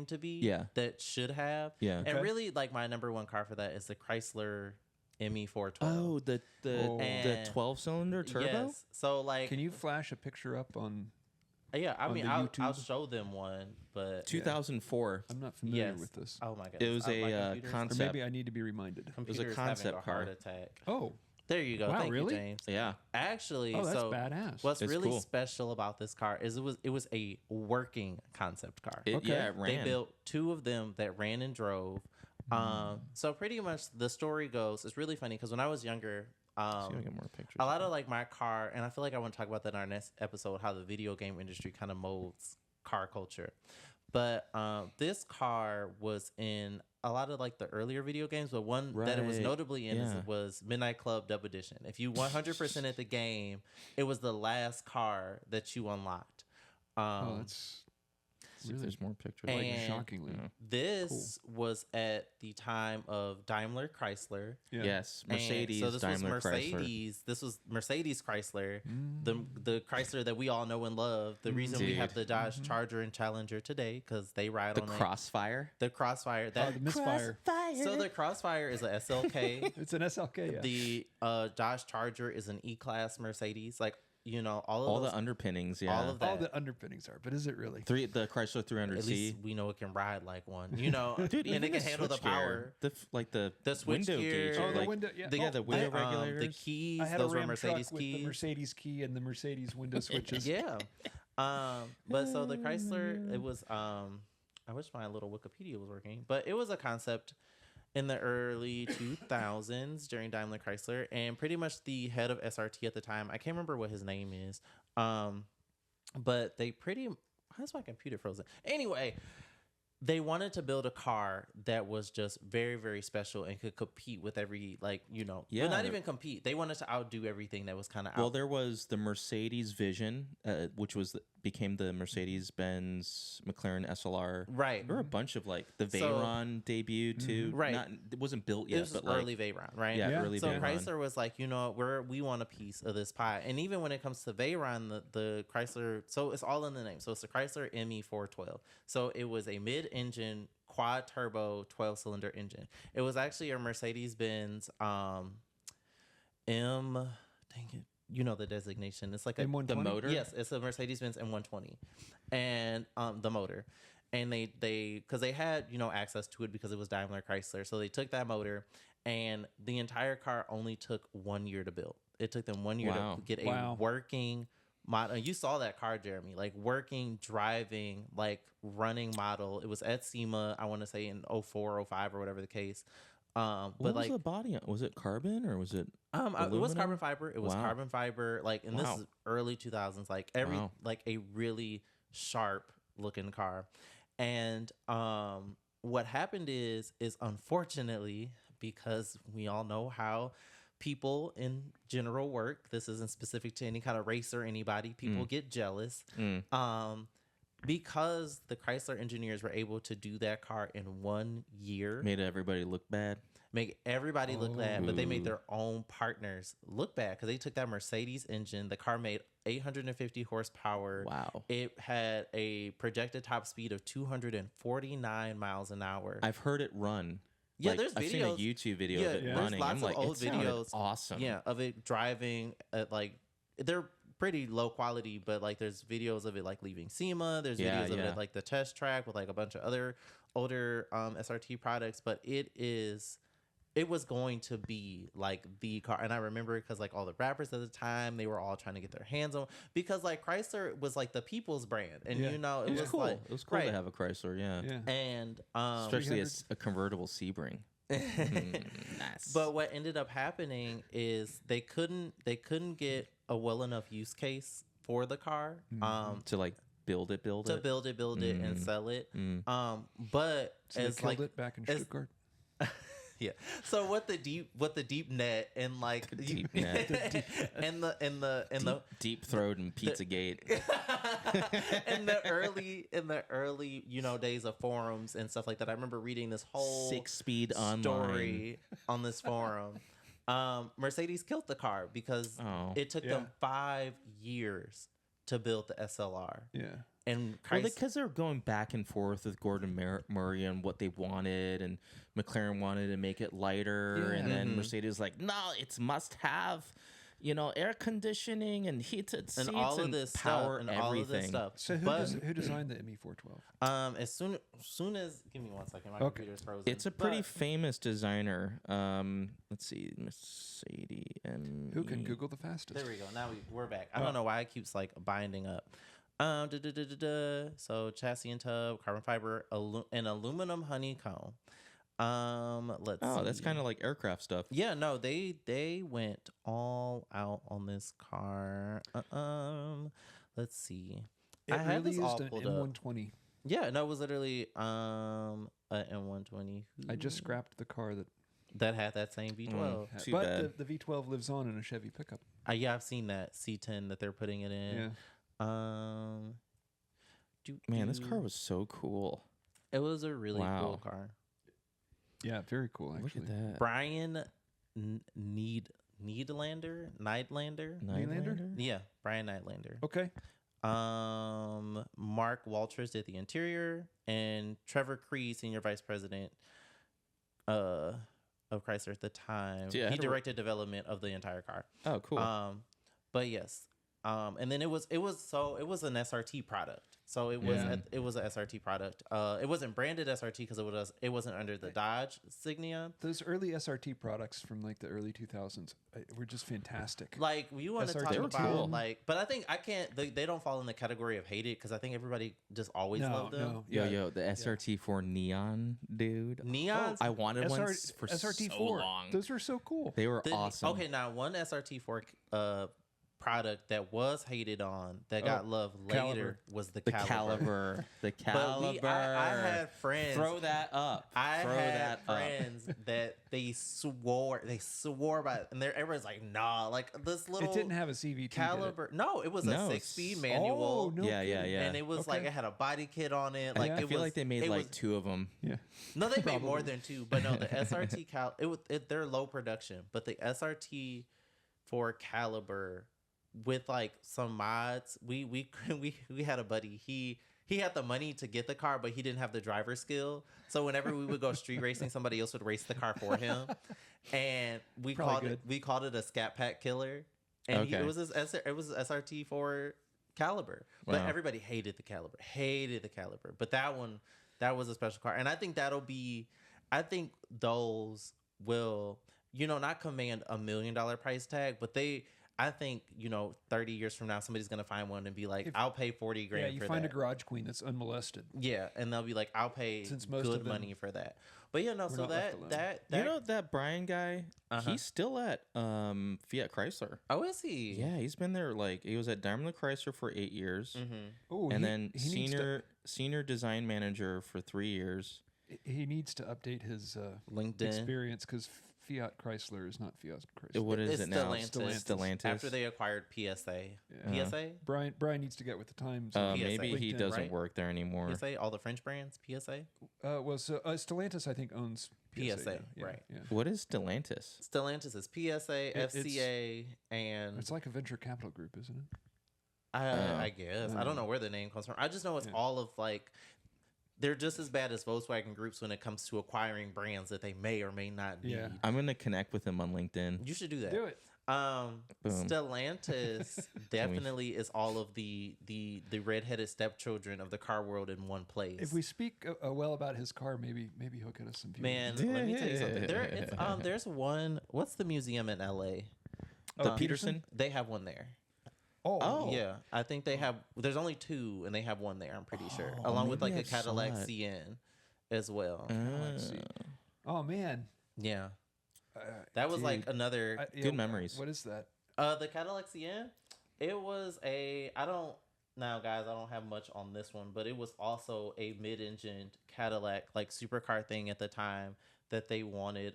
Speaker 2: to be
Speaker 3: Yeah.
Speaker 2: that should have.
Speaker 3: Yeah.
Speaker 2: And
Speaker 1: Okay.
Speaker 2: really like my number one car for that is the Chrysler ME412.
Speaker 3: Oh, the
Speaker 2: And-
Speaker 3: 12-cylinder turbo?
Speaker 2: Yes. So like
Speaker 1: Can you flash a picture up on?
Speaker 2: yeah, I
Speaker 1: on
Speaker 2: mean
Speaker 1: the
Speaker 2: I'll
Speaker 1: YouTube?
Speaker 2: show them one, but
Speaker 3: 2004.
Speaker 1: I'm not familiar
Speaker 2: yes.
Speaker 1: with this.
Speaker 2: Oh my god.
Speaker 3: It was
Speaker 2: My
Speaker 3: a
Speaker 2: computer's-
Speaker 1: Or
Speaker 3: concept.
Speaker 1: maybe I need to be reminded.
Speaker 2: computer's
Speaker 3: concept
Speaker 2: having a
Speaker 3: car.
Speaker 2: heart attack.
Speaker 1: Oh,
Speaker 2: There you go.
Speaker 1: Wow,
Speaker 2: Thank
Speaker 1: really?
Speaker 2: you, James.
Speaker 3: Yeah.
Speaker 2: Actually,
Speaker 1: oh, that's
Speaker 2: so
Speaker 1: badass.
Speaker 2: what's
Speaker 3: It's
Speaker 2: really
Speaker 3: cool.
Speaker 2: special about this car is it was a working concept car.
Speaker 1: Okay.
Speaker 3: Yeah, it ran.
Speaker 2: They built 2 of them that ran and drove. So pretty much the story goes, it's really funny because when I was younger,
Speaker 3: See if I get more pictures.
Speaker 2: a lot of like my car, and I feel like I want to talk about that in our next episode, how the video game industry kind of molds car culture. But this car was in a lot of like the earlier video games, but one that it was
Speaker 3: Right.
Speaker 2: notably in
Speaker 3: Yeah.
Speaker 2: was Midnight Club Dub Edition. If you 100% at the game, it was the last car that you unlocked.
Speaker 1: Oh, that's
Speaker 3: See if
Speaker 1: really
Speaker 3: there's more pictures.
Speaker 1: like
Speaker 2: And-
Speaker 1: shockingly.
Speaker 3: Yeah.
Speaker 2: This was at the time of Daimler Chrysler.
Speaker 1: Yeah.
Speaker 3: Yes,
Speaker 2: And
Speaker 3: Mercedes,
Speaker 2: so this
Speaker 3: Daimler,
Speaker 2: was Mercedes. This was Mercedes Chrysler, the Chrysler that we all know and love. The reason we have
Speaker 3: Dude.
Speaker 2: the Dodge Charger and Challenger today because they ride
Speaker 3: The
Speaker 2: on
Speaker 3: Crossfire.
Speaker 2: the Crossfire.
Speaker 1: Oh,
Speaker 2: That
Speaker 1: the misfire.
Speaker 2: so the Crossfire is a SLK.
Speaker 1: It's an SLK. Yeah.
Speaker 2: The Dodge Charger is an E-Class Mercedes. Like you know all of
Speaker 3: All
Speaker 2: those,
Speaker 3: the underpinnings. Yeah.
Speaker 2: all of
Speaker 1: All
Speaker 2: that.
Speaker 1: the underpinnings are, but is it really?
Speaker 3: The Chrysler
Speaker 2: At
Speaker 3: 300C.
Speaker 2: least we know it can ride like one. You know,
Speaker 3: Dude,
Speaker 2: and
Speaker 3: even
Speaker 2: it can handle the
Speaker 3: switchgear,
Speaker 2: power.
Speaker 3: the
Speaker 2: switch
Speaker 3: window
Speaker 2: gear.
Speaker 3: gauge.
Speaker 1: Oh, the
Speaker 3: like,
Speaker 1: window. Yeah.
Speaker 3: They got the window
Speaker 2: The
Speaker 3: regulators.
Speaker 2: keys,
Speaker 1: I had
Speaker 2: those
Speaker 1: a
Speaker 2: were
Speaker 1: Ram
Speaker 2: Mercedes
Speaker 1: truck with the
Speaker 2: keys.
Speaker 1: Mercedes key and the Mercedes window switches.
Speaker 2: Yeah. But so the Chrysler, it was I wish my little Wikipedia was working, but it was a concept in the early 2000s during Daimler Chrysler, and pretty much the head of SRT at the time, I can't remember what his name is. But they how's my computer frozen? Anyway, they wanted to build a car that was just very, very special and could compete with every, like, you know,
Speaker 3: Yeah.
Speaker 2: but not even compete. They wanted to outdo everything that was kind of
Speaker 3: Well, there was the Mercedes Vision, which became the Mercedes-Benz McLaren SLR.
Speaker 2: right.
Speaker 3: There were a bunch of like the
Speaker 2: So-
Speaker 3: Veyron debut too.
Speaker 2: Right.
Speaker 3: It wasn't built
Speaker 2: It
Speaker 3: yet,
Speaker 2: was
Speaker 3: but
Speaker 2: early
Speaker 3: like
Speaker 2: Veyron, right?
Speaker 3: yeah,
Speaker 1: Yeah.
Speaker 3: early
Speaker 2: So
Speaker 3: Veyron.
Speaker 2: Chrysler was like, you know, we want a piece of this pie. And even when it comes to Veyron, the Chrysler, so it's all in the name. So it's the Chrysler ME412. So it was a mid-engine quad turbo 12-cylinder engine. It was actually a Mercedes-Benz dang it. You know the designation. It's like
Speaker 3: the
Speaker 1: M120?
Speaker 3: motor.
Speaker 2: Yes, it's a Mercedes-Benz M120, and the motor, and they because they had access to it because it was Daimler Chrysler, so they took that motor, and the entire car only took 1 year to build. It took them 1 year
Speaker 3: Wow.
Speaker 2: to get
Speaker 1: Wow.
Speaker 2: a working model. You saw that car, Jeremy, like working, driving, like running model. It was at SEMA, I want to say in 04, 05 or whatever the case.
Speaker 3: What
Speaker 2: But
Speaker 3: was
Speaker 2: like
Speaker 3: the body on? Was it carbon or was it?
Speaker 2: it was
Speaker 3: aluminum?
Speaker 2: carbon fiber. It was
Speaker 3: Wow.
Speaker 2: carbon fiber. Like, and this
Speaker 3: Wow.
Speaker 2: is early 2000s. Like
Speaker 3: Wow.
Speaker 2: like a really sharp looking car, and what happened is unfortunately, because we all know how people in general work, this isn't specific to any kind of race or anybody, people get jealous. Because the Chrysler engineers were able to do that car in 1 year,
Speaker 3: Made everybody look bad.
Speaker 2: make everybody look bad, but they made their own partners look bad because they took that Mercedes engine. The car made 850 horsepower.
Speaker 3: Wow.
Speaker 2: It had a projected top speed of 249 miles an hour.
Speaker 3: I've heard it run.
Speaker 2: Yeah,
Speaker 3: Like,
Speaker 2: there's
Speaker 3: I've seen a
Speaker 2: videos.
Speaker 3: YouTube video
Speaker 2: Yeah,
Speaker 3: of it
Speaker 2: there's
Speaker 3: running.
Speaker 2: lots
Speaker 3: I'm
Speaker 2: of
Speaker 3: like,
Speaker 2: old
Speaker 3: it sounded
Speaker 2: videos.
Speaker 3: awesome.
Speaker 2: Yeah, of it driving at like, they're pretty low quality, but like there's videos of it like leaving SEMA. There's
Speaker 3: Yeah,
Speaker 2: videos of
Speaker 3: yeah.
Speaker 2: it like the test track with like a bunch of other older SRT products. But it was going to be like the car. And I remember it because like all the rappers at the time, they were all trying to get their hands on, because like Chrysler was like the people's brand. And
Speaker 1: Yeah.
Speaker 2: you know, it
Speaker 3: It was
Speaker 2: was
Speaker 3: cool.
Speaker 2: like,
Speaker 3: It was cool
Speaker 2: right.
Speaker 3: to have a Chrysler, yeah.
Speaker 1: Yeah.
Speaker 2: And
Speaker 3: Especially
Speaker 1: 300.
Speaker 3: a convertible Sebring. Nice.
Speaker 2: but what ended up happening is they couldn't get a well enough use case for the car
Speaker 3: to like build it,
Speaker 2: to build it and sell it. But
Speaker 1: So they
Speaker 2: as
Speaker 1: killed
Speaker 2: like
Speaker 1: it back in
Speaker 2: as-
Speaker 1: Stuttgart.
Speaker 2: yeah. So what the deep net and like
Speaker 3: deep net.
Speaker 2: and the
Speaker 3: Deep throat and Pizzagate.
Speaker 2: in the early days of forums and stuff like that. I remember reading this whole
Speaker 3: 6-speed online.
Speaker 2: story on this forum. Mercedes killed the car because
Speaker 3: Oh.
Speaker 2: it took them 5 years to build the SLR.
Speaker 1: Yeah.
Speaker 2: And
Speaker 3: Well, because they were going back and forth with Gordon Murray on what they wanted, and McLaren wanted to make it lighter,
Speaker 1: Yeah.
Speaker 3: and then Mercedes was like, no, it's must have, air conditioning and heated seats
Speaker 2: and all of this
Speaker 3: power
Speaker 2: stuff and
Speaker 3: everything.
Speaker 2: all of this stuff.
Speaker 1: So who designed the ME412?
Speaker 2: As soon as give me 1 second, my
Speaker 1: Okay.
Speaker 2: computer's frozen.
Speaker 3: It's a pretty
Speaker 2: But-
Speaker 3: famous designer. Let's see, Mercedes.
Speaker 1: Who can Google the fastest?
Speaker 2: There we go. Now we're back. I don't know why it keeps like binding up. So chassis and tub, carbon fiber, and aluminum honeycomb. Let's see.
Speaker 3: Oh, that's kind of like aircraft stuff.
Speaker 2: Yeah, no, they went all out on this car. Let's see.
Speaker 1: It
Speaker 2: I had
Speaker 1: really
Speaker 2: this
Speaker 1: is
Speaker 2: all
Speaker 1: an
Speaker 2: pulled up.
Speaker 1: M120.
Speaker 2: Yeah, no, it was literally a M120.
Speaker 1: I just scrapped the car
Speaker 2: that had that same V12.
Speaker 3: Too
Speaker 1: but
Speaker 3: bad.
Speaker 1: the V12 lives on in a Chevy pickup.
Speaker 2: Yeah, I've seen that C10 that they're putting it in.
Speaker 1: Yeah.
Speaker 3: Man, this car was so cool.
Speaker 2: It was a really
Speaker 3: Wow.
Speaker 2: cool car.
Speaker 1: Yeah, very cool actually.
Speaker 3: Look at that.
Speaker 2: Brian Neidlander.
Speaker 3: Nylander?
Speaker 2: Yeah, Brian Neidlander.
Speaker 1: Okay.
Speaker 2: Mark Walters did the interior, and Trevor Cree, senior vice president of Chrysler at the time,
Speaker 3: Yeah, I
Speaker 2: he
Speaker 3: had to
Speaker 2: directed development of the entire car.
Speaker 3: Oh, cool.
Speaker 2: But yes, and then it was an SRT product. So it was
Speaker 1: Yeah.
Speaker 2: it was an SRT product. It wasn't branded SRT because it wasn't under the Dodge Signia.
Speaker 1: Those early SRT products from like the early 2000s were just fantastic.
Speaker 2: Like you want to
Speaker 1: SRT
Speaker 2: talk
Speaker 1: were
Speaker 2: about
Speaker 3: cool.
Speaker 2: like, but I think I can't. They don't fall in the category of hated because I think everybody just always loved them.
Speaker 1: no.
Speaker 3: Yo, the SRT4 Neon, dude.
Speaker 2: Neons.
Speaker 3: I wanted one for
Speaker 1: SRT4.
Speaker 3: so long.
Speaker 1: Those were so cool.
Speaker 3: They were
Speaker 2: The-
Speaker 3: awesome.
Speaker 2: Okay, now one SRT4 product that was hated on that got love later
Speaker 1: Caliber.
Speaker 2: was the
Speaker 3: The
Speaker 2: Caliber.
Speaker 3: caliber. The
Speaker 2: But
Speaker 3: caliber.
Speaker 2: I had friends.
Speaker 3: Throw that up.
Speaker 2: I
Speaker 3: Throw
Speaker 2: had
Speaker 3: that
Speaker 2: friends that they swore by it, and everybody's like, nah, like this little
Speaker 1: It didn't have a CVT.
Speaker 2: Caliber. No, it was
Speaker 3: No,
Speaker 2: a
Speaker 3: it's-
Speaker 2: 6-speed manual.
Speaker 1: Oh, no
Speaker 3: Yeah,
Speaker 1: kidding.
Speaker 3: yeah.
Speaker 2: And it was like
Speaker 1: Okay.
Speaker 2: it had a body kit on it. Like
Speaker 1: Yeah.
Speaker 3: I
Speaker 2: it
Speaker 3: feel
Speaker 2: was,
Speaker 3: like they made
Speaker 2: it
Speaker 3: like
Speaker 2: was,
Speaker 3: 2 of them.
Speaker 1: Yeah.
Speaker 2: no, they made more than 2, but no, the SRT they're low production, but the SRT for Caliber with like some mods, we had a buddy. He had the money to get the car, but he didn't have the driver skill. So whenever we would go street racing, somebody else would race the car for him, and we
Speaker 1: Probably
Speaker 2: called it a Scat Pack Killer. And
Speaker 3: Okay.
Speaker 2: it was SRT for Caliber, but
Speaker 3: Wow.
Speaker 2: everybody hated the Caliber. But that was a special car, and I think those will not command $1 million price tag, but I think 30 years from now somebody's gonna find one and be like, I'll pay 40 grand
Speaker 1: Yeah, you
Speaker 2: for
Speaker 1: find
Speaker 2: that.
Speaker 1: a garage queen that's unmolested.
Speaker 2: Yeah, and they'll be like, I'll pay
Speaker 1: Since most
Speaker 2: good
Speaker 1: of them-
Speaker 2: money for that. But so
Speaker 1: not left alone.
Speaker 2: that
Speaker 3: You know that Brian guy?
Speaker 2: Uh-huh.
Speaker 3: He's still at Fiat Chrysler.
Speaker 2: oh, is he?
Speaker 3: Yeah, he's been there he was at Daimler Chrysler for 8 years.
Speaker 2: Mm-hmm.
Speaker 1: Oh,
Speaker 3: And then senior design manager for 3 years.
Speaker 1: he needs to update his
Speaker 2: LinkedIn.
Speaker 1: experience because Fiat Chrysler is not Fiat Chrysler.
Speaker 3: What is
Speaker 2: It's
Speaker 3: it now?
Speaker 2: Stellantis.
Speaker 3: Stellantis.
Speaker 2: After they acquired PSA.
Speaker 1: Yeah.
Speaker 2: PSA?
Speaker 1: Brian needs to get with the times.
Speaker 3: Maybe he
Speaker 1: LinkedIn,
Speaker 3: doesn't
Speaker 2: right?
Speaker 3: work there anymore.
Speaker 2: PSA? All the French brands? PSA?
Speaker 1: Well, so Stellantis I think owns
Speaker 2: PSA,
Speaker 1: yeah,
Speaker 2: right.
Speaker 1: Yeah.
Speaker 3: What is Stellantis?
Speaker 2: Stellantis is PSA, FCA, and
Speaker 1: It's like a venture capital group, isn't it?
Speaker 2: I guess. I don't know where the name comes from. I just know it's all of like, they're just as bad as Volkswagen groups when it comes to acquiring brands that they may or may not need.
Speaker 1: Yeah.
Speaker 3: I'm gonna connect with him on LinkedIn.
Speaker 2: You should do that.
Speaker 1: Do it.
Speaker 3: Boom.
Speaker 2: Stellantis definitely is all of the redheaded stepchildren of the car world in one place.
Speaker 1: If we speak well about his car, maybe he'll get us some viewers.
Speaker 2: Man, let me tell you something. There's one. What's the museum in LA?
Speaker 3: The Peterson?
Speaker 2: They have one there.
Speaker 1: Oh.
Speaker 2: Yeah, I think they have. There's only two, and they have one there. I'm pretty sure, along with like
Speaker 3: maybe
Speaker 2: a
Speaker 3: I saw
Speaker 2: Cadillac
Speaker 3: it.
Speaker 2: CN as well.
Speaker 1: Let's see. Oh man.
Speaker 2: Yeah, that was like
Speaker 1: Dude.
Speaker 2: another.
Speaker 3: Good memories.
Speaker 1: What is that?
Speaker 2: The Cadillac CN. It was a. I don't. Now, guys, I don't have much on this one, but it was also a mid-engined Cadillac, like supercar thing at the time that they wanted.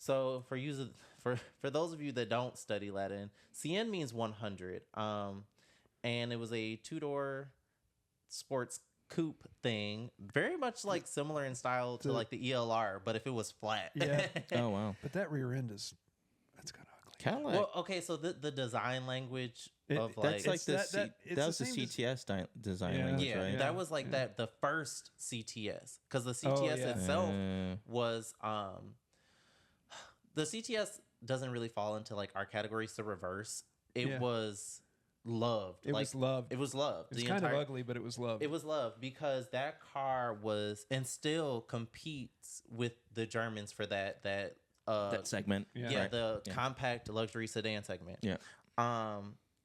Speaker 2: So for those of you that don't study Latin, CN means 100. And it was a two-door sports coupe thing, very much like similar in style to like the ELR, but if it was flat.
Speaker 1: Yeah.
Speaker 3: Oh wow.
Speaker 1: But that rear end that's kind of ugly.
Speaker 3: Cadillac.
Speaker 2: Well, okay, so the design language of
Speaker 3: That's
Speaker 2: like
Speaker 3: like the
Speaker 1: it's
Speaker 3: that was the
Speaker 1: same
Speaker 3: CTS design
Speaker 1: Yeah.
Speaker 3: language,
Speaker 2: yeah,
Speaker 3: right?
Speaker 2: that was like the first CTS, because the CTS
Speaker 1: yeah.
Speaker 2: itself was the CTS doesn't really fall into like our categories, the reverse. It was loved.
Speaker 1: It was loved.
Speaker 2: It was loved.
Speaker 1: It's kind of ugly, but it was loved.
Speaker 2: It was loved because that car was and still competes with the Germans for that
Speaker 3: segment.
Speaker 1: Yeah.
Speaker 3: Right.
Speaker 2: the compact luxury sedan segment.
Speaker 3: Yeah.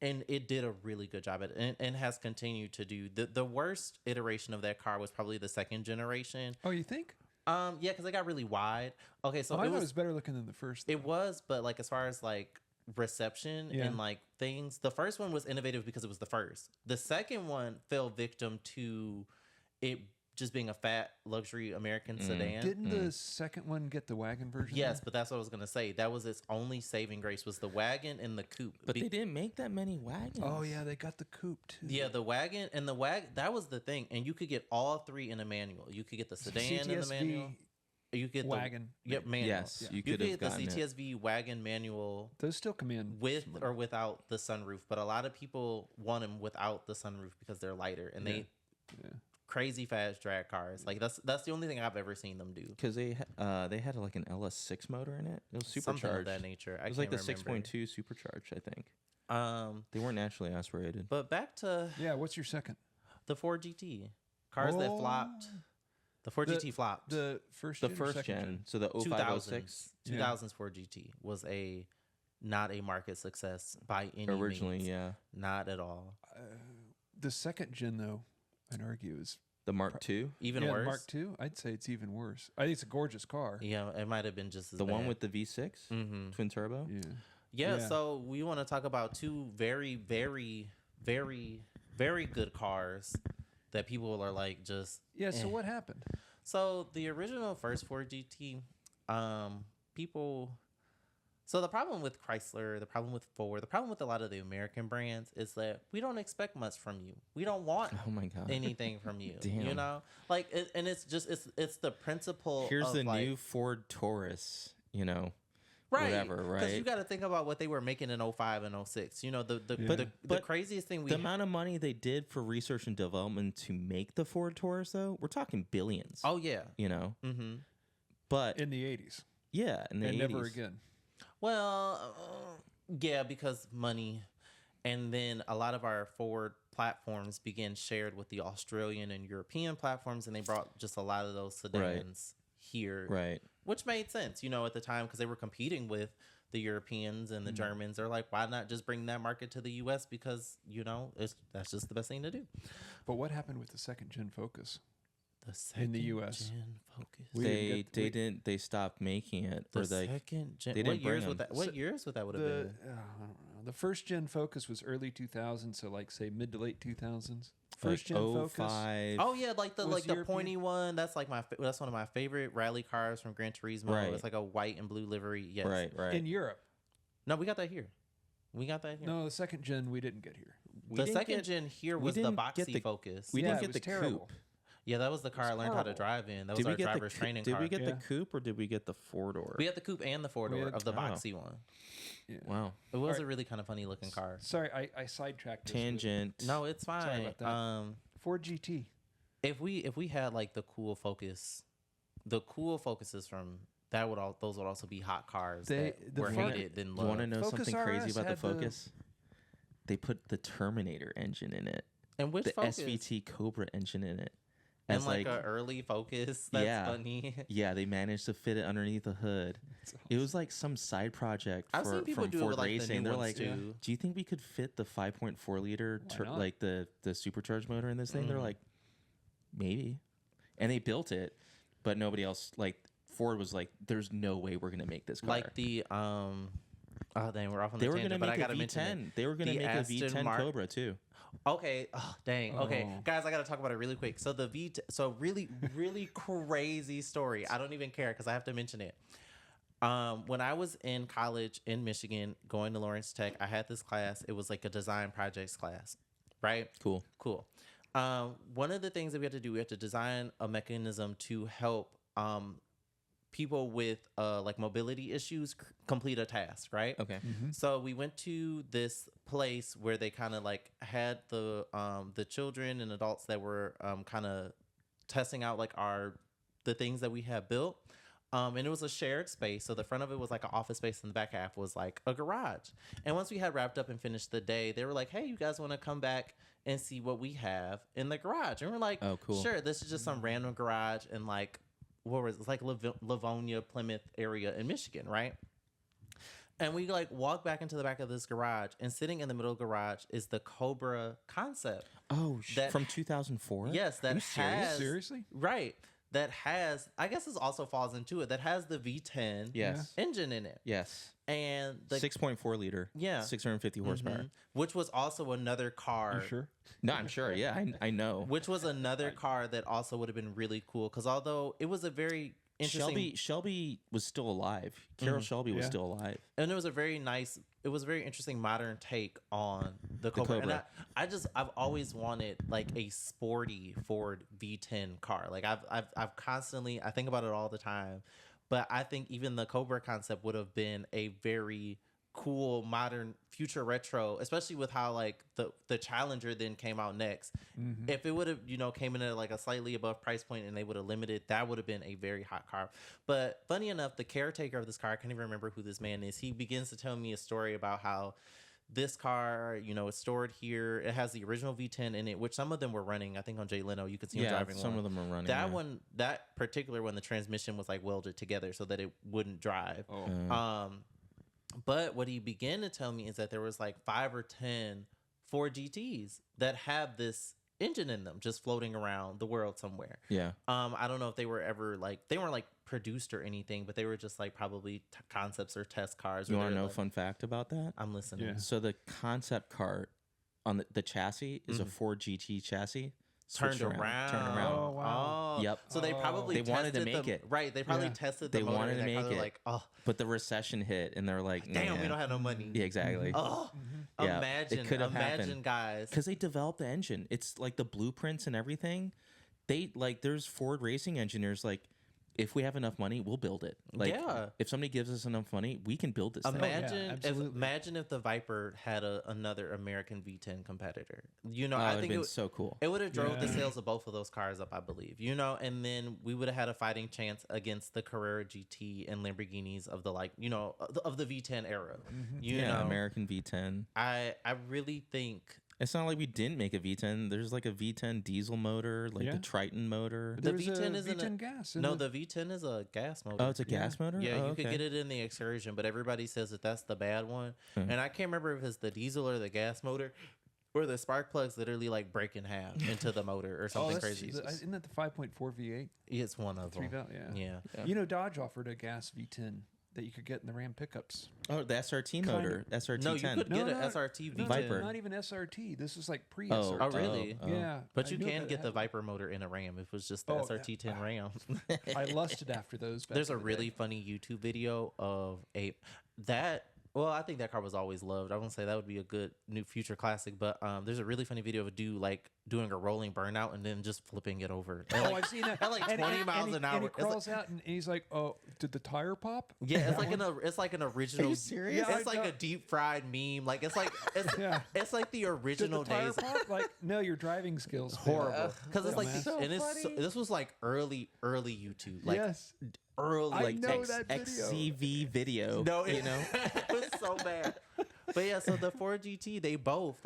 Speaker 2: And it did a really good job at it, and has continued to do. The worst iteration of that car was probably the second generation.
Speaker 1: Oh, you think?
Speaker 2: Yeah, because it got really wide. Okay, so
Speaker 1: I
Speaker 2: it
Speaker 1: thought
Speaker 2: was,
Speaker 1: it was better looking than the first.
Speaker 2: it was, but like as far as like reception
Speaker 1: Yeah.
Speaker 2: and like things, the first one was innovative because it was the first. The second one fell victim to it just being a fat luxury American sedan.
Speaker 1: Didn't the second one get the wagon version?
Speaker 2: Yes, but that's what I was gonna say. That was its only saving grace was the wagon and the coupe.
Speaker 3: But they didn't make that many wagons.
Speaker 1: Oh yeah, they got the coupe too.
Speaker 2: Yeah, the wagon and the that was the thing. And you could get all three in a manual. You could get the sedan in the
Speaker 1: CTSV
Speaker 2: manual. You get
Speaker 1: wagon.
Speaker 2: Yep, manual.
Speaker 3: Yes, you
Speaker 2: You
Speaker 3: could
Speaker 2: could
Speaker 3: have
Speaker 2: get the
Speaker 3: gotten it.
Speaker 2: CTSV wagon manual
Speaker 1: Those still come in
Speaker 2: with or without the sunroof, but a lot of people want them without the sunroof because they're lighter and they crazy fast drag cars. Like that's the only thing I've ever seen them do.
Speaker 3: Because they had like an LS6 motor in it. It was supercharged.
Speaker 2: Something of that nature.
Speaker 3: It was like the 6.2 supercharged, I think. They weren't naturally aspirated.
Speaker 2: But back to
Speaker 1: Yeah, what's your second?
Speaker 2: the Ford GT cars that flopped. The Ford GT flopped.
Speaker 1: The first
Speaker 3: The
Speaker 1: gen or
Speaker 3: first
Speaker 1: second
Speaker 3: gen, so the 0506
Speaker 2: 2000s Ford GT was not a market success by any
Speaker 3: originally,
Speaker 2: means.
Speaker 3: yeah.
Speaker 2: Not at all.
Speaker 1: The second gen though, I'd argue is
Speaker 3: The Mark II,
Speaker 2: Even
Speaker 1: the
Speaker 2: worse.
Speaker 1: Mark II. I'd say it's even worse. I think it's a gorgeous car.
Speaker 2: Yeah, it might have been just as
Speaker 3: the one
Speaker 2: bad.
Speaker 3: with the V6 twin turbo.
Speaker 1: Yeah.
Speaker 2: Yeah, so we want to talk about two very, very, very, very good cars that people are like just.
Speaker 1: Yeah. So what happened?
Speaker 2: So the original first Ford GT, people. So the problem with Chrysler, the problem with Ford, the problem with a lot of the American brands is that we don't expect much from you. We don't want
Speaker 3: Oh my god.
Speaker 2: anything from you.
Speaker 3: Damn.
Speaker 2: You know, like, and it's just it's the principle.
Speaker 3: Here's
Speaker 2: of
Speaker 3: the
Speaker 2: like,
Speaker 3: new Ford Taurus,
Speaker 2: right,
Speaker 3: whatever, right?
Speaker 2: Because you got to think about what they were making in 05 and 06. You know, the
Speaker 3: But
Speaker 2: craziest thing
Speaker 3: the amount of money they did for research and development to make the Ford Taurus, though, we're talking billions.
Speaker 2: Oh yeah.
Speaker 3: Mm-hmm. But
Speaker 1: In the 80s.
Speaker 3: yeah, in the
Speaker 1: And
Speaker 3: 80s.
Speaker 1: never again.
Speaker 2: Well, yeah, because money. And then a lot of our Ford platforms began shared with the Australian and European platforms, and they brought just a lot of those sedans here,
Speaker 3: Right.
Speaker 2: which made sense, at the time, because they were competing with the Europeans and the Germans. They're like, why not just bring that market to the U.S.? Because, that's just the best thing to do.
Speaker 1: But what happened with the second gen Focus?
Speaker 2: The second
Speaker 1: In the US.
Speaker 2: gen Focus.
Speaker 3: They stopped making it.
Speaker 2: The
Speaker 3: Or like
Speaker 2: second gen.
Speaker 3: they didn't
Speaker 2: What years
Speaker 3: bring
Speaker 2: would
Speaker 3: them.
Speaker 2: that? What years would that would have been?
Speaker 1: I don't know. The first gen Focus was early 2000s, so like say mid to late 2000s.
Speaker 3: Like
Speaker 1: First gen Focus.
Speaker 3: 05.
Speaker 2: Oh yeah, like the
Speaker 1: Was European?
Speaker 2: pointy one. That's like that's one of my favorite rally cars from Gran Turismo.
Speaker 3: Right.
Speaker 2: It's like a white and blue livery. Yes.
Speaker 3: Right.
Speaker 1: In Europe.
Speaker 2: No, we got that here.
Speaker 1: No, the second gen we didn't get here.
Speaker 2: The second gen here
Speaker 3: we
Speaker 2: was the
Speaker 3: didn't get
Speaker 2: boxy
Speaker 3: the-
Speaker 2: Focus.
Speaker 3: We
Speaker 1: Yeah,
Speaker 3: didn't
Speaker 1: it
Speaker 3: get
Speaker 1: was
Speaker 3: the
Speaker 1: terrible.
Speaker 3: coupe.
Speaker 2: Yeah, that was the car I learned how to
Speaker 1: horrible.
Speaker 2: drive in. That was
Speaker 3: Did we
Speaker 2: our
Speaker 3: get
Speaker 2: driver's
Speaker 3: the
Speaker 2: training
Speaker 3: Did
Speaker 2: car.
Speaker 3: we get
Speaker 1: Yeah.
Speaker 3: the coupe or did we get the 4-door?
Speaker 2: We had the coupe and the four
Speaker 1: We
Speaker 2: door
Speaker 1: had-
Speaker 2: of the
Speaker 3: Oh.
Speaker 2: boxy one.
Speaker 1: Yeah.
Speaker 3: Wow.
Speaker 2: It was
Speaker 1: Alright.
Speaker 2: a really kind of funny looking car.
Speaker 1: Sorry, I sidetracked. this with
Speaker 3: Tangent.
Speaker 2: No, it's
Speaker 1: Sorry
Speaker 2: fine.
Speaker 1: about that. Ford GT.
Speaker 2: If we had like the cool Focus, the cool Focuses from that those would also be hot cars
Speaker 1: The
Speaker 2: that were
Speaker 1: Ford-
Speaker 2: hated then
Speaker 3: You
Speaker 2: loved.
Speaker 3: want to know
Speaker 1: Focus
Speaker 3: something crazy
Speaker 1: RS
Speaker 3: about the
Speaker 1: had the-
Speaker 3: Focus? They put the Terminator engine in it.
Speaker 2: And which
Speaker 3: The
Speaker 2: Focus?
Speaker 3: SVT Cobra engine in it.
Speaker 2: And
Speaker 3: As
Speaker 2: like a early Focus. That's
Speaker 3: Yeah.
Speaker 2: funny.
Speaker 3: yeah, they managed to fit it underneath the hood. It was like some side project
Speaker 2: I've seen people
Speaker 3: from
Speaker 2: do it
Speaker 3: Ford
Speaker 2: with, like, the
Speaker 3: Racing.
Speaker 2: new
Speaker 3: They're
Speaker 2: ones,
Speaker 3: like,
Speaker 2: too.
Speaker 3: do you think we could fit the 5.4 liter,
Speaker 1: Why not?
Speaker 3: like the supercharged motor in this thing? They're
Speaker 2: Mhm.
Speaker 3: like, maybe. And they built it, but nobody else, like, Ford was like, there's no way we're going to make this car.
Speaker 2: Like the oh dang, we're off on
Speaker 3: they
Speaker 2: the
Speaker 3: were
Speaker 2: tangent,
Speaker 3: going to
Speaker 2: but I
Speaker 3: make a
Speaker 2: gotta mention it.
Speaker 3: V10. They were going to
Speaker 2: The
Speaker 3: make a
Speaker 2: Aston
Speaker 3: V10
Speaker 2: Martin-
Speaker 3: Cobra, too.
Speaker 2: Okay. Oh, dang. Okay,
Speaker 1: Oh.
Speaker 2: guys, I gotta talk about it really quick. So so really, really crazy story. I don't even care because I have to mention it. When I was in college in Michigan, going to Lawrence Tech, I had this class. It was like a design projects class, right?
Speaker 3: Cool.
Speaker 2: Cool. One of the things that we had to do, we had to design a mechanism to help people with like mobility issues complete a task, right?
Speaker 3: Okay.
Speaker 2: So we went to this place where they kind of like had the children and adults that were kind of testing out like the things that we had built. And it was a shared space. So the front of it was like an office space and the back half was like a garage. And once we had wrapped up and finished the day, they were like, hey, you guys want to come back and see what we have in the garage? And we're like,
Speaker 3: Oh, cool.
Speaker 2: Sure, this is just some random garage in like, what was it? It's like Livonia, Plymouth area in Michigan, right? And we like walk back into the back of this garage, and sitting in the middle of the garage is the Cobra concept.
Speaker 3: Oh,
Speaker 2: That-
Speaker 3: from 2004?
Speaker 2: Yes, that
Speaker 3: Are you serious?
Speaker 2: has
Speaker 1: Seriously?
Speaker 2: right. That has, I guess, this also falls into it. That has the V10
Speaker 3: Yes.
Speaker 2: engine in it,
Speaker 3: Yes.
Speaker 2: and the
Speaker 3: 6.4 liter.
Speaker 2: Yeah.
Speaker 3: 650 horsepower.
Speaker 2: Mhm. Which was also another car.
Speaker 1: You sure?
Speaker 3: No, I'm sure. Yeah, I know.
Speaker 2: Which was another car that also would have been really cool because although it was a very interesting
Speaker 3: Shelby was still alive. Carol Shelby was
Speaker 1: Yeah.
Speaker 3: still alive.
Speaker 2: and it was a very interesting modern take on the Cobra. And
Speaker 3: Cobra.
Speaker 2: I've always wanted like a sporty Ford V10 car. Like I've constantly, I think about it all the time, but I think even the Cobra concept would have been a very cool modern future retro, especially with how like the Challenger then came out next. If it would have came in at like a slightly above price point and they would have limited, that would have been a very hot car. But funny enough, the caretaker of this car, I can't even remember who this man is, he begins to tell me a story about how this car is stored here. It has the original V10 in it, which some of them were running. I think on Jay Leno you could see him driving
Speaker 3: some
Speaker 2: one.
Speaker 3: of them are running.
Speaker 2: That
Speaker 3: yeah.
Speaker 2: one, that particular one, the transmission was like welded together so that it wouldn't drive.
Speaker 1: Oh.
Speaker 2: But what he began to tell me is that there was like 5 or 10 Ford GTs that have this engine in them just floating around the world somewhere.
Speaker 3: Yeah.
Speaker 2: I don't know if they were ever like, they weren't like produced or anything, but they were just like probably concepts or test cars.
Speaker 3: You
Speaker 2: where
Speaker 3: want to
Speaker 2: they're
Speaker 3: know a
Speaker 2: like,
Speaker 3: fun fact about that?
Speaker 2: I'm listening.
Speaker 1: Yeah.
Speaker 3: So the concept car on the chassis is a Ford GT chassis.
Speaker 2: Turned
Speaker 3: switched
Speaker 2: around.
Speaker 3: Turned around.
Speaker 1: Oh, wow.
Speaker 2: Oh.
Speaker 3: Yep.
Speaker 2: So they probably
Speaker 3: They wanted to
Speaker 2: tested
Speaker 3: make
Speaker 2: the-
Speaker 3: it.
Speaker 2: Right. They probably
Speaker 1: Yeah.
Speaker 2: tested the
Speaker 3: They
Speaker 2: motor
Speaker 3: wanted
Speaker 2: and
Speaker 3: to
Speaker 2: they
Speaker 3: make
Speaker 2: probably
Speaker 3: it.
Speaker 2: like, oh,
Speaker 3: But the recession hit, and they're like,
Speaker 2: damn, we
Speaker 3: "Nah."
Speaker 2: don't have no money.
Speaker 3: Yeah, exactly.
Speaker 2: Oh,
Speaker 3: Yeah, it
Speaker 2: imagine,
Speaker 3: could have
Speaker 2: imagine,
Speaker 3: happened.
Speaker 2: guys.
Speaker 3: Because they developed the engine. It's like the blueprints and everything. They like there's Ford racing engineers like, if we have enough money, we'll build it. Like,
Speaker 2: Yeah.
Speaker 3: if somebody gives us enough money, we can build this thing.
Speaker 2: Imagine if the Viper had another American V10 competitor.
Speaker 3: Oh,
Speaker 2: I
Speaker 3: it would
Speaker 2: think
Speaker 3: have been so cool.
Speaker 2: it would have drove the
Speaker 1: Yeah.
Speaker 2: sales of both of those cars up, I believe. And then we would have had a fighting chance against the Carrera GT and Lamborghinis of the of the V10 era. You
Speaker 3: Yeah,
Speaker 2: know,
Speaker 3: American V10.
Speaker 2: I really think
Speaker 3: It's not like we didn't make a V10. There's like a V10 diesel motor, like
Speaker 1: Yeah.
Speaker 3: the Triton motor.
Speaker 2: The
Speaker 1: There's
Speaker 2: V10
Speaker 1: a
Speaker 2: isn't
Speaker 1: V10 gas.
Speaker 2: no, the V10 is a gas motor.
Speaker 3: Oh, it's a gas motor?
Speaker 2: Yeah,
Speaker 3: Oh,
Speaker 2: you could
Speaker 3: okay.
Speaker 2: get it in the Excursion, but everybody says that that's the bad one.
Speaker 3: Hmm.
Speaker 2: And I can't remember if it's the diesel or the gas motor, where the spark plugs literally like break in half into the motor or something crazy.
Speaker 1: Isn't that the 5.4 V8?
Speaker 2: It's one of them.
Speaker 1: 3 valve, yeah.
Speaker 2: Yeah.
Speaker 3: Yeah.
Speaker 1: You know, Dodge offered a gas V10 that you could get in the Ram pickups.
Speaker 3: Oh, the SRT
Speaker 1: Kind
Speaker 3: motor, SRT10.
Speaker 2: No, you could get an SRT
Speaker 1: No,
Speaker 2: V10.
Speaker 3: Viper.
Speaker 1: not even SRT. This is like pre
Speaker 3: Oh,
Speaker 1: SRT.
Speaker 2: Oh, really?
Speaker 1: Yeah,
Speaker 2: But
Speaker 1: I
Speaker 2: you
Speaker 1: knew
Speaker 2: can
Speaker 1: that
Speaker 2: get the
Speaker 1: had-
Speaker 2: Viper motor in a Ram if it was just the
Speaker 1: Oh,
Speaker 2: SRT10 Ram.
Speaker 1: I lusted after those. Back
Speaker 2: There's
Speaker 1: in
Speaker 2: a
Speaker 1: the
Speaker 2: really
Speaker 1: day.
Speaker 2: funny YouTube video of well, I think that car was always loved. I won't say that would be a good new future classic, but there's a really funny video of a dude like doing a rolling burnout and then just flipping it over. At,
Speaker 1: Oh,
Speaker 2: like,
Speaker 1: I've seen that.
Speaker 2: at like 20 miles
Speaker 1: he,
Speaker 2: an hour.
Speaker 1: And he
Speaker 2: It's like-
Speaker 1: crawls out and he's like, "Oh, did the tire pop?"
Speaker 2: yeah, it's like an original.
Speaker 3: Are you serious?
Speaker 1: Yeah,
Speaker 2: It's
Speaker 1: I
Speaker 2: like
Speaker 1: know.
Speaker 2: a deep fried meme. Like it's
Speaker 1: Yeah.
Speaker 2: it's like the
Speaker 1: Did
Speaker 2: original
Speaker 1: the tire
Speaker 2: days.
Speaker 1: pop? Like, no, your driving skills failed.
Speaker 2: Horrible because it's like
Speaker 1: Dumbass.
Speaker 2: the, and it's so, this was like early YouTube, like
Speaker 1: yes,
Speaker 2: early
Speaker 1: I
Speaker 2: like
Speaker 1: know that video.
Speaker 3: XCV video.
Speaker 2: No,
Speaker 3: you know.
Speaker 2: it was so bad. But yeah, so the Ford GT, they both